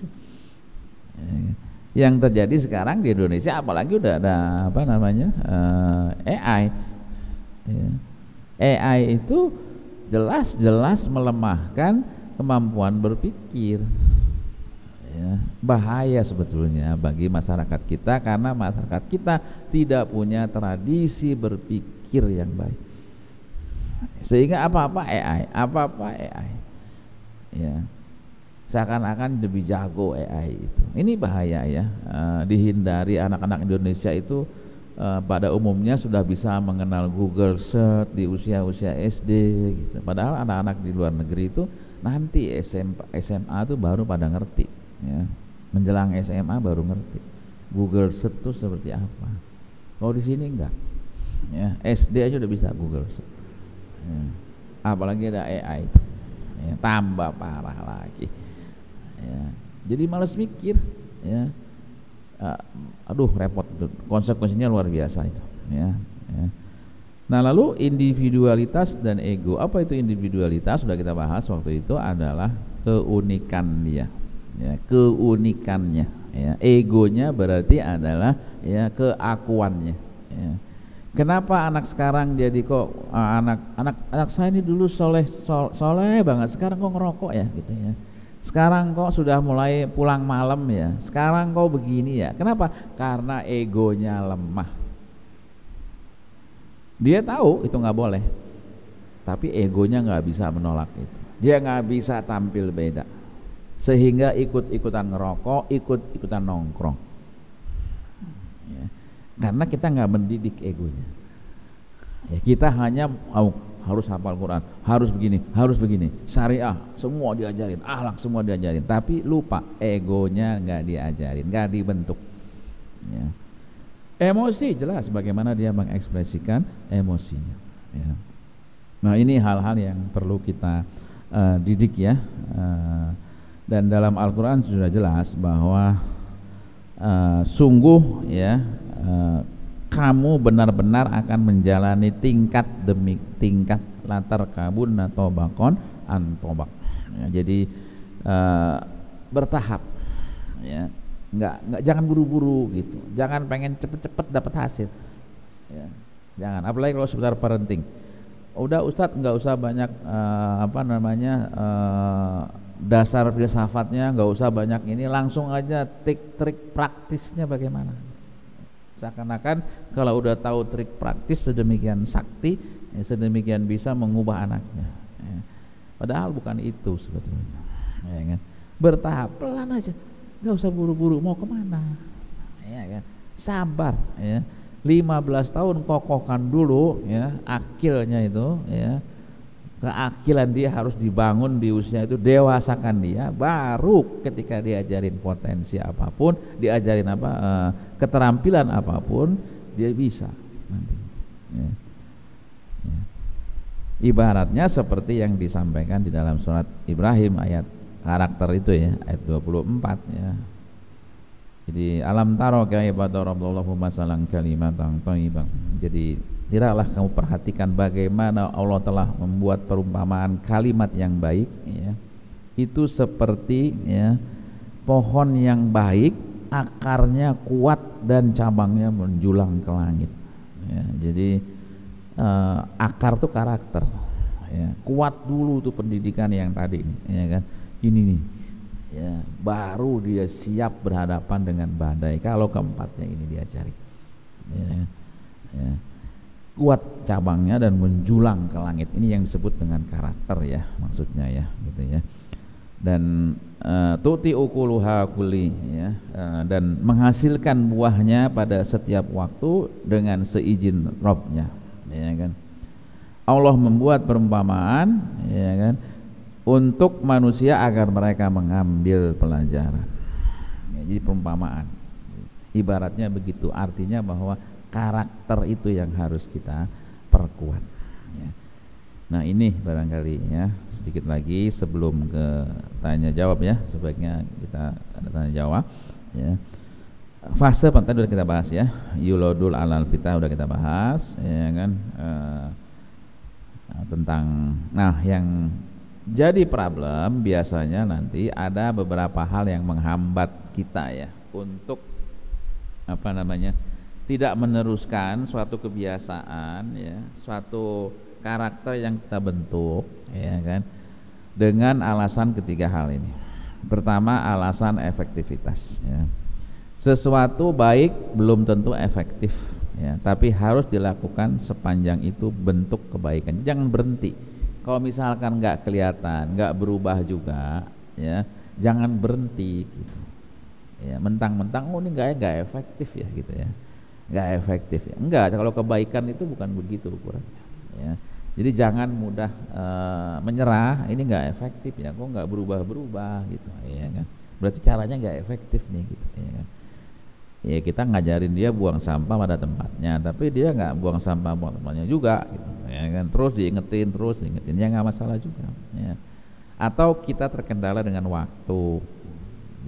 Speaker 3: Yang terjadi sekarang di Indonesia, apalagi udah ada AI, ya. AI itu jelas-jelas melemahkan kemampuan berpikir, ya. Bahaya sebetulnya bagi masyarakat kita, karena masyarakat kita tidak punya tradisi berpikir yang baik, sehingga apa-apa AI, ya, seakan-akan lebih jago AI itu. Ini bahaya, ya. Dihindari. Anak-anak Indonesia itu pada umumnya sudah bisa mengenal Google Search di usia-usia SD gitu. Padahal anak-anak di luar negeri itu nanti SMA itu baru pada ngerti, ya. Menjelang SMA baru ngerti Google Search itu seperti apa. Kalau di sini enggak, ya. SD aja udah bisa Google Search, ya. Apalagi ada AI itu, ya, tambah parah lagi, ya. Jadi malas mikir, ya. Repot itu. Konsekuensinya luar biasa itu, ya. Nah, lalu individualitas dan ego. Apa itu individualitas? Sudah kita bahas waktu itu, adalah keunikan dia, ya, keunikannya, ya. Egonya berarti adalah, ya, keakuannya, ya. Kenapa anak sekarang jadi kok anak saya ini dulu soleh banget, sekarang kok ngerokok, ya, gitu, ya. Sekarang kok sudah mulai pulang malam, ya. Sekarang kok begini, ya. Kenapa? Karena egonya lemah. Dia tahu itu nggak boleh, tapi egonya nggak bisa menolak itu. Dia nggak bisa tampil beda, sehingga ikut-ikutan ngerokok, ikut-ikutan nongkrong, ya. Karena kita nggak mendidik egonya, ya. Kita hanya harus hafal Quran, harus begini, syariah semua diajarin, akhlak semua diajarin, tapi lupa egonya nggak diajarin, nggak dibentuk, ya. Emosi jelas bagaimana dia mengekspresikan emosinya. Ya. Nah ini hal-hal yang perlu kita didik ya. Dan dalam Al-Quran sudah jelas bahwa sungguh ya kamu benar-benar akan menjalani tingkat demi tingkat latar kabun atau bakon antobak. Ya, jadi bertahap ya. Enggak jangan buru-buru gitu. Jangan pengen cepet-cepet dapat hasil. Ya, jangan. Apalagi kalau seputar parenting. Udah Ustadz nggak usah banyak dasar filsafatnya, nggak usah banyak ini, langsung aja trik praktisnya bagaimana. Seakan-akan kalau udah tahu trik praktis sedemikian sakti, ya, sedemikian bisa mengubah anaknya. Ya. Padahal bukan itu sebetulnya. Ya, kan? Bertahap, pelan aja. Nggak usah buru-buru mau kemana, ya kan? Sabar, ya. 15 tahun kokohkan dulu, ya, akilnya itu, ya. Keakilan dia harus dibangun di usia itu, dewasakan dia, baru ketika diajarin potensi apapun, diajarin keterampilan apapun, dia bisa nanti. Ya. Ya. Ibaratnya seperti yang disampaikan di dalam surat Ibrahim ayat karakter itu ya, ayat 24 ya. Jadi alam taro kaifa daraballahu masalan kalimatan thayyibah. Jadi tidaklah kamu perhatikan bagaimana Allah telah membuat perumpamaan kalimat yang baik ya. Itu seperti ya pohon yang baik, akarnya kuat dan cabangnya menjulang ke langit. Ya, jadi akar tuh karakter. Ya, kuat dulu tuh pendidikan yang tadi ya kan. Ini nih ya, baru dia siap berhadapan dengan badai kalau keempatnya ini diajari ya, ya. Kuat cabangnya dan menjulang ke langit, ini yang disebut dengan karakter ya maksudnya ya gitu ya. Dan tuti ukuluha kulli ya, dan menghasilkan buahnya pada setiap waktu dengan seizin Rabbnya ya kan. Allah membuat perumpamaan ya kan untuk manusia agar mereka mengambil pelajaran. Ya, jadi perumpamaan. Ibaratnya begitu, artinya bahwa karakter itu yang harus kita perkuat. Ya. Nah ini barangkali ya, sedikit lagi sebelum ke tanya jawab ya, sebaiknya kita ada tanya jawab. Ya. Fase tadi sudah kita bahas ya, yulodul alal fitah sudah kita bahas, ya kan, tentang, nah yang jadi problem biasanya nanti ada beberapa hal yang menghambat kita ya untuk tidak meneruskan suatu kebiasaan ya, suatu karakter yang kita bentuk ya kan, dengan alasan ketiga hal ini. Pertama, alasan efektivitas ya. Sesuatu baik belum tentu efektif ya, tapi harus dilakukan sepanjang itu bentuk kebaikan. Jangan berhenti. Kalau misalkan nggak kelihatan, nggak berubah juga, ya jangan berhenti. Gitu. Ya, mentang-mentang ini nggak efektif ya, gitu ya, nggak efektif ya. Enggak, kalau kebaikan itu bukan begitu ukurannya. Ya. Jadi jangan mudah menyerah. Ini nggak efektif ya, kok nggak berubah-berubah gitu, ya kan? Berarti caranya nggak efektif nih, gitu, ya kan? Ya kita ngajarin dia buang sampah pada tempatnya, tapi dia nggak buang sampah buang tempatnya juga gitu, ya kan, terus diingetin ya nggak masalah juga ya. Atau kita terkendala dengan waktu,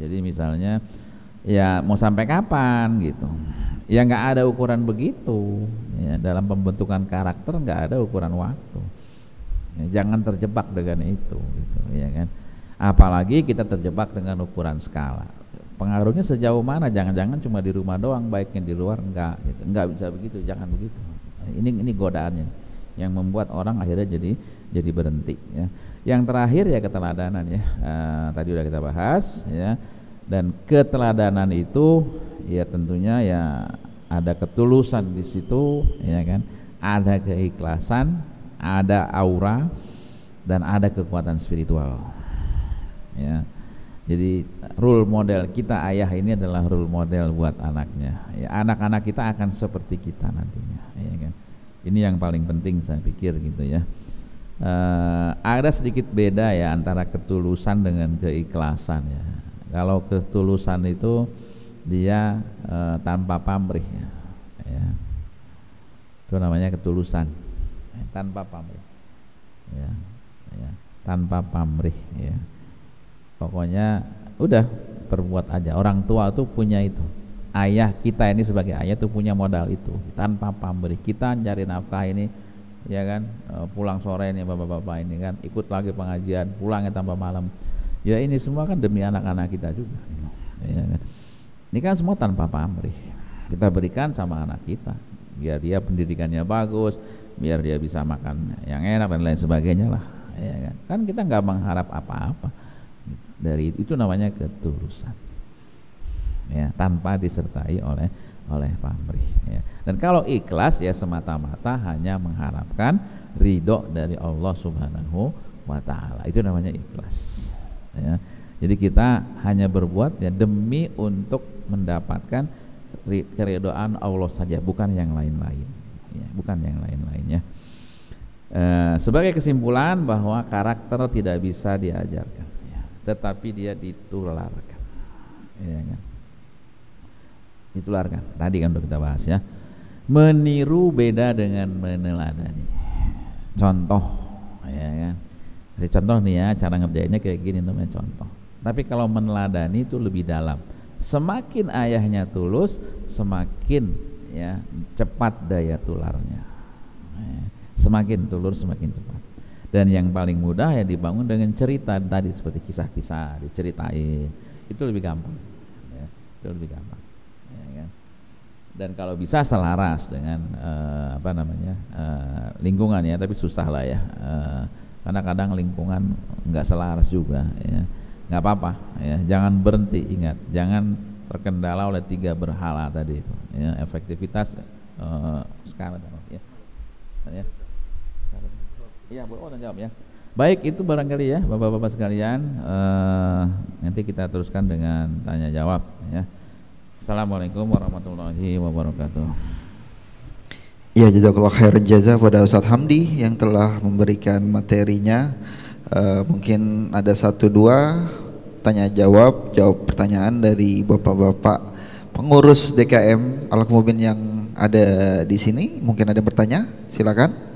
Speaker 3: jadi misalnya ya mau sampai kapan gitu ya, nggak ada ukuran begitu ya. Dalam pembentukan karakter nggak ada ukuran waktu ya, jangan terjebak dengan itu gitu, ya kan. Apalagi kita terjebak dengan ukuran skala. Pengaruhnya sejauh mana? Jangan-jangan cuma di rumah doang baiknya, di luar enggak gitu. Enggak bisa begitu, jangan begitu. Ini godaannya yang membuat orang akhirnya jadi berhenti ya. Yang terakhir ya keteladanan ya. Tadi udah kita bahas ya. Dan keteladanan itu ya tentunya ya ada ketulusan di situ ya kan. Ada keikhlasan, ada aura, dan ada kekuatan spiritual. Ya. Jadi role model kita ayah ini adalah role model buat anaknya. Ya, anak-anak kita akan seperti kita nantinya, ya kan. Ini yang paling penting saya pikir gitu ya. Ada sedikit beda ya antara ketulusan dengan keikhlasan ya. Kalau ketulusan itu dia tanpa pamrih ya. ya. Itu namanya ketulusan, tanpa pamrih, ya, ya, tanpa pamrih, ya. Pokoknya udah perbuat aja. Orang tua tuh punya itu. Ayah kita ini sebagai ayah tuh punya modal itu, tanpa pamrih. Kita cari nafkah ini, ya kan, pulang sore nih bapak-bapak ini kan, ikut lagi pengajian, pulangnya tambah malam. Ya ini semua kan demi anak-anak kita juga, ya kan. Ini kan semua tanpa pamrih. Kita berikan sama anak kita, biar dia pendidikannya bagus, biar dia bisa makan yang enak dan lain sebagainya lah, ya kan. Kan kita nggak mengharap apa-apa dari itu, namanya ketulusan, ya, tanpa disertai oleh pamrih, ya. Dan kalau ikhlas ya semata-mata hanya mengharapkan ridho dari Allah Subhanahu wa Ta'ala, itu namanya ikhlas, ya. Jadi kita hanya berbuat ya demi untuk mendapatkan keridhaan Allah saja, bukan yang lain-lain, ya, bukan yang lain-lainnya. Sebagai kesimpulan bahwa karakter tidak bisa diajarkan, ya, tetapi dia ditularkan, ya kan? Ditularkan. Tadi kan udah kita bahas, ya. Meniru beda dengan meneladani. Contoh, ya kan? Jadi contoh nih ya, cara ngerjainnya kayak gini, namanya contoh. Tapi kalau meneladani itu lebih dalam. Semakin ayahnya tulus, semakin ya cepat daya tularnya. Semakin tulus, semakin cepat. Dan yang paling mudah ya dibangun dengan cerita tadi, seperti kisah-kisah diceritain. Itu lebih gampang. Ya, itu lebih gampang. Ya, kan? Dan kalau bisa selaras dengan lingkungan ya, tapi susah lah ya. Karena kadang lingkungan nggak selaras juga, ya. Nggak apa-apa, ya. Jangan berhenti, ingat, jangan terkendala oleh 3 berhala tadi itu, ya. Efektivitas sekarang, ya. Iya, boleh jawab ya. Baik, itu barangkali ya bapak-bapak sekalian. Nanti kita teruskan dengan tanya jawab, ya. Assalamualaikum warahmatullahi wabarakatuh.
Speaker 1: Ya, jazakallah khairan jaza pada Ustadz Hamdi yang telah memberikan materinya. Mungkin ada 1-2 tanya jawab pertanyaan dari bapak-bapak pengurus DKM Al-Mubin yang ada di sini. Mungkin ada yang bertanya, silakan.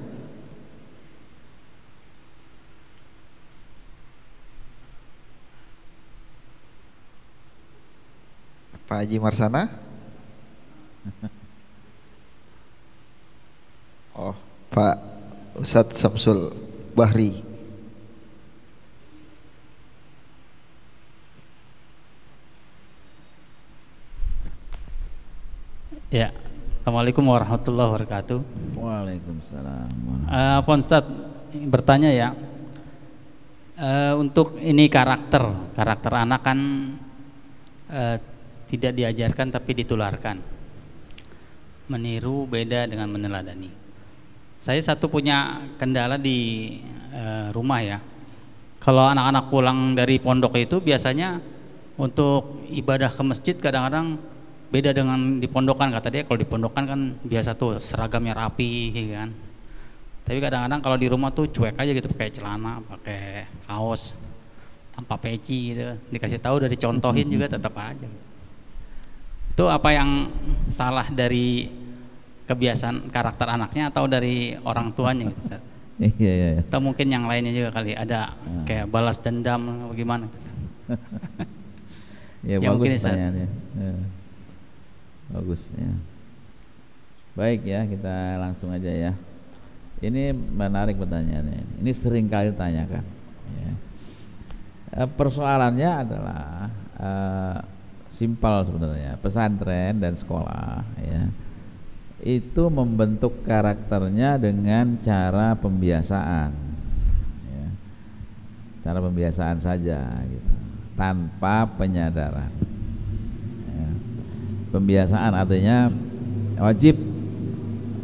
Speaker 1: Pak Haji Marsana. Oh, Pak Ustadz Samsul Bahri.
Speaker 4: Ya, Assalamualaikum warahmatullahi wabarakatuh.
Speaker 3: Waalaikumsalam.
Speaker 4: Pak Ustadz bertanya ya, untuk ini karakter anak kan tidak diajarkan tapi ditularkan. Meniru beda dengan meneladani. Saya punya kendala di rumah ya. Kalau anak-anak pulang dari pondok itu biasanya untuk ibadah ke masjid kadang-kadang beda dengan di pondokan. Kata dia kalau di pondokan kan biasa tuh seragamnya rapi, kan. Tapi kadang-kadang kalau di rumah tuh cuek aja gitu, pakai celana, pakai kaos tanpa peci gitu. Dikasih tahu, udah dicontohin juga tetap aja. Itu apa yang salah dari kebiasaan karakter anaknya atau dari orang tuanya gitu, Ustaz?
Speaker 3: Iya.
Speaker 4: Atau mungkin yang lainnya juga kali, ada kayak balas dendam bagaimana?
Speaker 3: Ya, bagus pertanyaannya. Ya. Bagus ya. Baik ya, kita langsung aja ya. Ini menarik pertanyaannya. Ini sering kali ditanyakan, ya. Persoalannya adalah simpel sebenarnya. Pesantren dan sekolah ya, itu membentuk karakternya dengan cara pembiasaan, ya. Cara pembiasaan saja gitu, tanpa penyadaran. Pembiasaan artinya wajib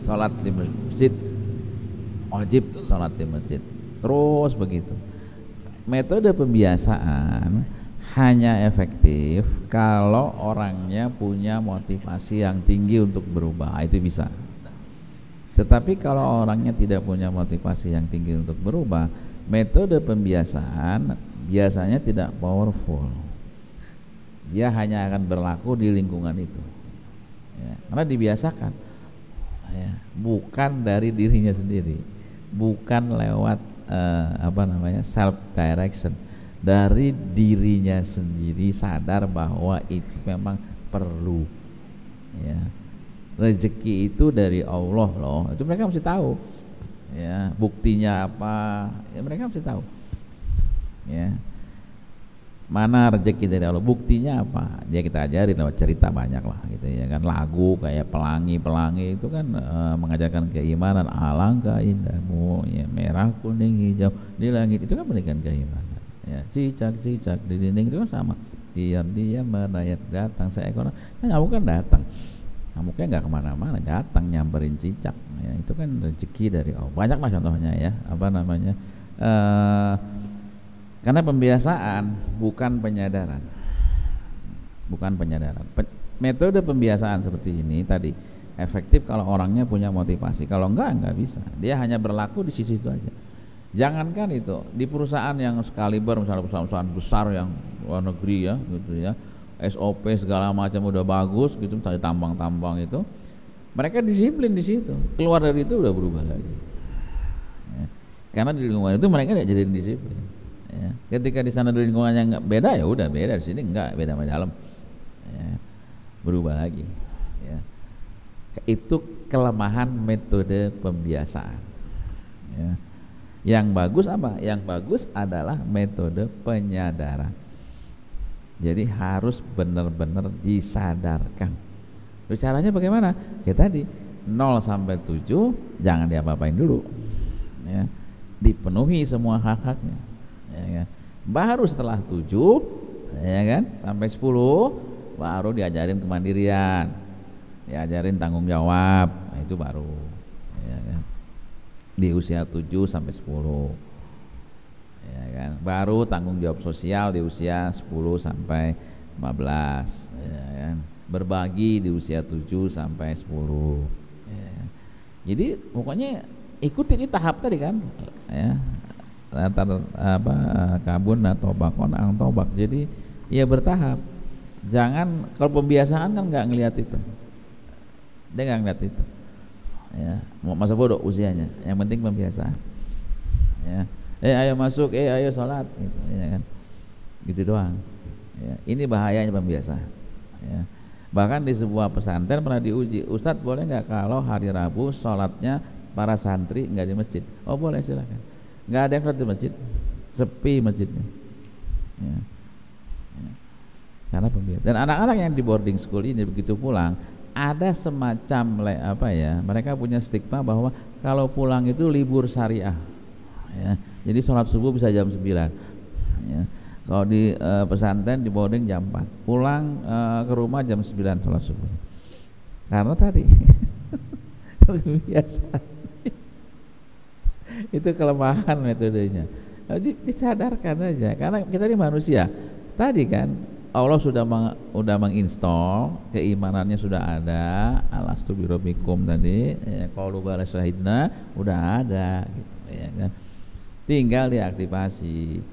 Speaker 3: sholat di masjid, wajib sholat di masjid, terus begitu. Metode pembiasaan hanya efektif kalau orangnya punya motivasi yang tinggi untuk berubah, itu bisa. Tetapi kalau orangnya tidak punya motivasi yang tinggi untuk berubah, metode pembiasaan biasanya tidak powerful. Dia hanya akan berlaku di lingkungan itu, ya, karena dibiasakan. bukan dari dirinya sendiri, bukan lewat self direction, dari dirinya sendiri sadar bahwa itu memang perlu. Ya, rezeki itu dari Allah loh, itu mereka mesti tahu. Ya, buktinya apa? Ya mereka mesti tahu. Ya, mana rezeki dari Allah, buktinya apa? Dia kita ajarin lewat cerita banyak lah, gitu ya kan. Lagu kayak pelangi itu kan mengajarkan keimanan. Alangkah indahmu, ya merah kuning hijau di langit, itu kan menunjukkan keimanan. Ya, cicak di dinding itu kan sama. Diam merayap datang seekor, kan nyamuk kan datang. Nyamuknya nggak kemana-mana, datang nyamperin cicak. Ya, itu kan rezeki dari Allah. Banyak lah contohnya ya, karena pembiasaan bukan penyadaran. Metode pembiasaan seperti ini tadi efektif kalau orangnya punya motivasi. Kalau enggak bisa. Dia hanya berlaku di sisi itu aja. Jangankan itu, di perusahaan yang sekaliber, misalnya perusahaan besar yang luar negeri ya, gitu ya, SOP segala macam udah bagus gitu, misalnya tambang itu, mereka disiplin di situ. Keluar dari itu udah berubah lagi. Ya. Karena di lingkungan itu mereka tidak jadi disiplin. Ya. Ketika di sana di lingkungannya nggak beda, ya udah beda, di sini nggak beda sama dalam, ya. Berubah lagi. Ya. Itu kelemahan metode pembiasaan. Ya. Yang bagus apa? Yang bagus adalah metode penyadaran. Jadi harus benar-benar disadarkan. Lalu caranya bagaimana? Ya tadi 0 sampai 7 jangan diapa-apain dulu. Ya. Dipenuhi semua hak-haknya. Ya kan? Baru setelah 7 ya kan sampai 10 baru diajarin kemandirian, diajarin tanggung jawab. Nah, itu baru ya kan? Di usia 7 sampai 10 ya kan, baru tanggung jawab sosial di usia 10 sampai 15 ya kan? Berbagi di usia 7 sampai 10 ya. Jadi pokoknya ikuti ini tahap tadi kan ya, kabun atau bakon ang tobak. Jadi ya bertahap. Jangan, kalau pembiasaan kan nggak ngelihat itu, dia nggak ngelihat itu ya, masa bodoh usianya, yang penting pembiasaan ya. Ayo masuk, ayo sholat gitu, ya kan, gitu doang ya. Ini bahayanya pembiasaan ya. Bahkan di sebuah pesantren pernah diuji, Ustadz boleh nggak kalau hari Rabu sholatnya para santri nggak di masjid? Oh boleh, silakan. Nggak ada yang sholat di masjid, sepi masjidnya ya. Karena pembiasaan. Dan anak-anak yang di boarding school ini begitu pulang ada semacam mereka punya stigma bahwa kalau pulang itu libur syariah ya. Jadi sholat subuh bisa jam 9 ya. Kalau di pesantren di boarding jam 4, pulang ke rumah jam 9 sholat subuh. Karena tadi kebiasaan. Itu kelemahan metodenya. Disadarkan aja, karena kita ini manusia. Tadi kan Allah sudah menginstal, keimanannya sudah ada, alastu birabbikum tadi, ya, qalu bala syahidna udah ada gitu ya kan. Tinggal diaktifasi.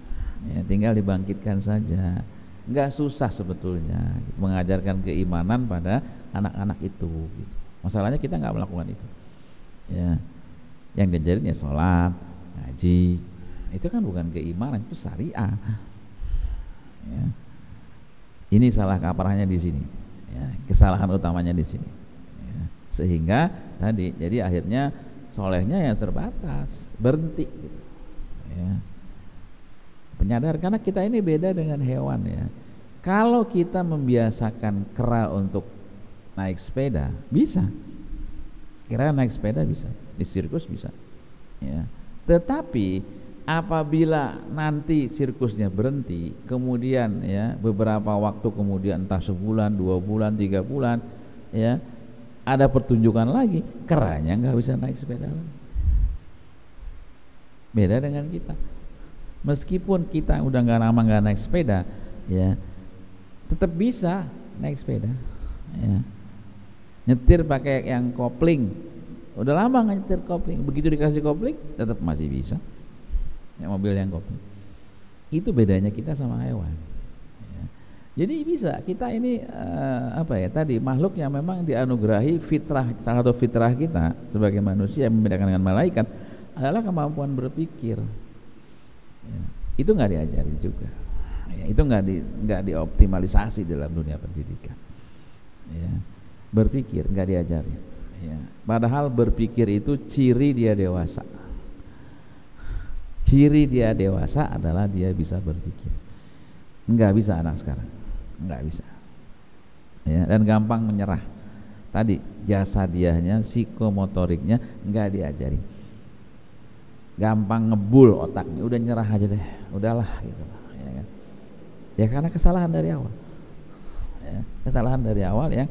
Speaker 3: Ya, tinggal dibangkitkan saja. Enggak susah sebetulnya mengajarkan keimanan pada anak-anak itu gitu. Masalahnya kita enggak melakukan itu. Ya. Yang diajarin ya sholat, ngaji. Itu kan bukan keimanan, itu syariah. Ya. Ini salah kaprahnya di sini. Ya, kesalahan utamanya di sini. Ya. Sehingga tadi jadi akhirnya solehnya yang terbatas, berhenti gitu. Ya. Penyadar, karena kita ini beda dengan hewan ya. Kalau kita membiasakan kera untuk naik sepeda, bisa. Kera naik sepeda bisa, di sirkus bisa. Ya. Tetapi apabila nanti sirkusnya berhenti, kemudian ya beberapa waktu kemudian, entah sebulan, 2 bulan, 3 bulan, ya ada pertunjukan lagi, keranya nggak bisa naik sepeda lagi. Beda dengan kita. Meskipun kita udah nggak naik sepeda, ya tetap bisa naik sepeda. Ya. Nyetir pakai yang kopling, udah lama nggak nyetir kopling, begitu dikasih kopling tetap masih bisa. Ya, mobil yang kopling. Itu bedanya kita sama hewan. Ya. Jadi bisa kita ini apa ya tadi makhluk yang memang dianugerahi fitrah, salah satu fitrah kita sebagai manusia yang membedakan dengan malaikat adalah kemampuan berpikir. Ya, itu nggak diajarin juga. Ya, itu nggak dioptimalisasi dalam dunia pendidikan. Ya, berpikir nggak diajarin. Ya, padahal berpikir itu ciri dia dewasa. Ciri dia dewasa adalah dia bisa berpikir. Nggak bisa anak sekarang. Nggak bisa ya, dan gampang menyerah. Tadi jasa diahnya, psikomotoriknya nggak diajari, gampang ngebul otaknya, udah nyerah aja deh, udahlah gitu ya kan? Ya karena kesalahan dari awal ya, kesalahan dari awal yang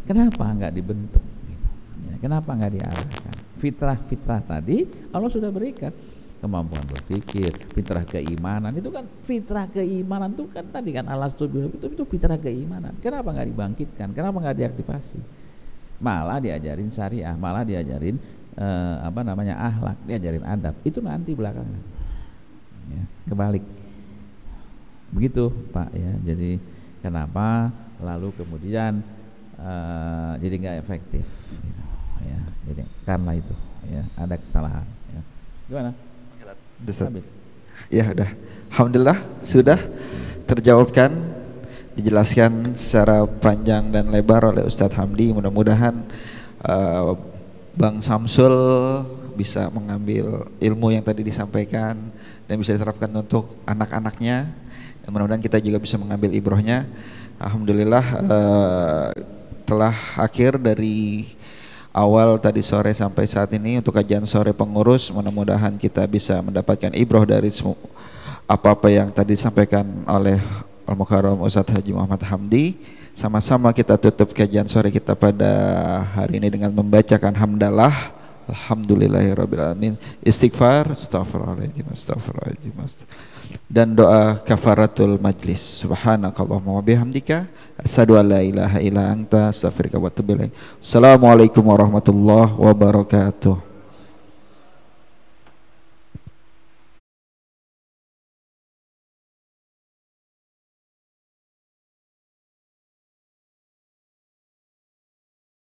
Speaker 3: kenapa nggak dibentuk gitu ya, kenapa nggak diarahkan. Fitrah tadi Allah sudah berikan kemampuan berpikir, fitrah keimanan. Itu kan fitrah keimanan itu kan tadi kan Alastu bilang itu fitrah keimanan. Kenapa nggak dibangkitkan? Kenapa nggak diaktifasi? Malah diajarin syariah, malah diajarin akhlak, diajarin adab. Itu nanti belakangan. Ya, kebalik. Begitu Pak ya. Jadi kenapa lalu kemudian jadi nggak efektif? Gitu, ya. Jadi karena itu ya ada kesalahan. Ya. Gimana?
Speaker 1: Ya udah, alhamdulillah sudah terjawabkan, dijelaskan secara panjang dan lebar oleh Ustadz Hamdi. Mudah-mudahan Bang Samsul bisa mengambil ilmu yang tadi disampaikan dan bisa diterapkan untuk anak-anaknya. Dan mudah-mudahan kita juga bisa mengambil ibrohnya. Alhamdulillah telah akhir dari awal tadi sore sampai saat ini untuk kajian sore pengurus. Mudah-mudahan kita bisa mendapatkan ibroh dari apa-apa yang tadi disampaikan oleh Al-Mukarram Ustadz Haji Muhammad Hamdi. Sama-sama kita tutup kajian sore kita pada hari ini dengan membacakan hamdalah. Alhamdulillahirabbil alamin. Istighfar, astaghfirullahaladzim, astaghfirullahaladzim, dan doa kafaratul majlis. Subhanakallahumma wa bihamdika asyhadu an la ilaha illa anta astaghfiruka wa atubu ilaik. Assalamualaikum warahmatullahi wabarakatuh.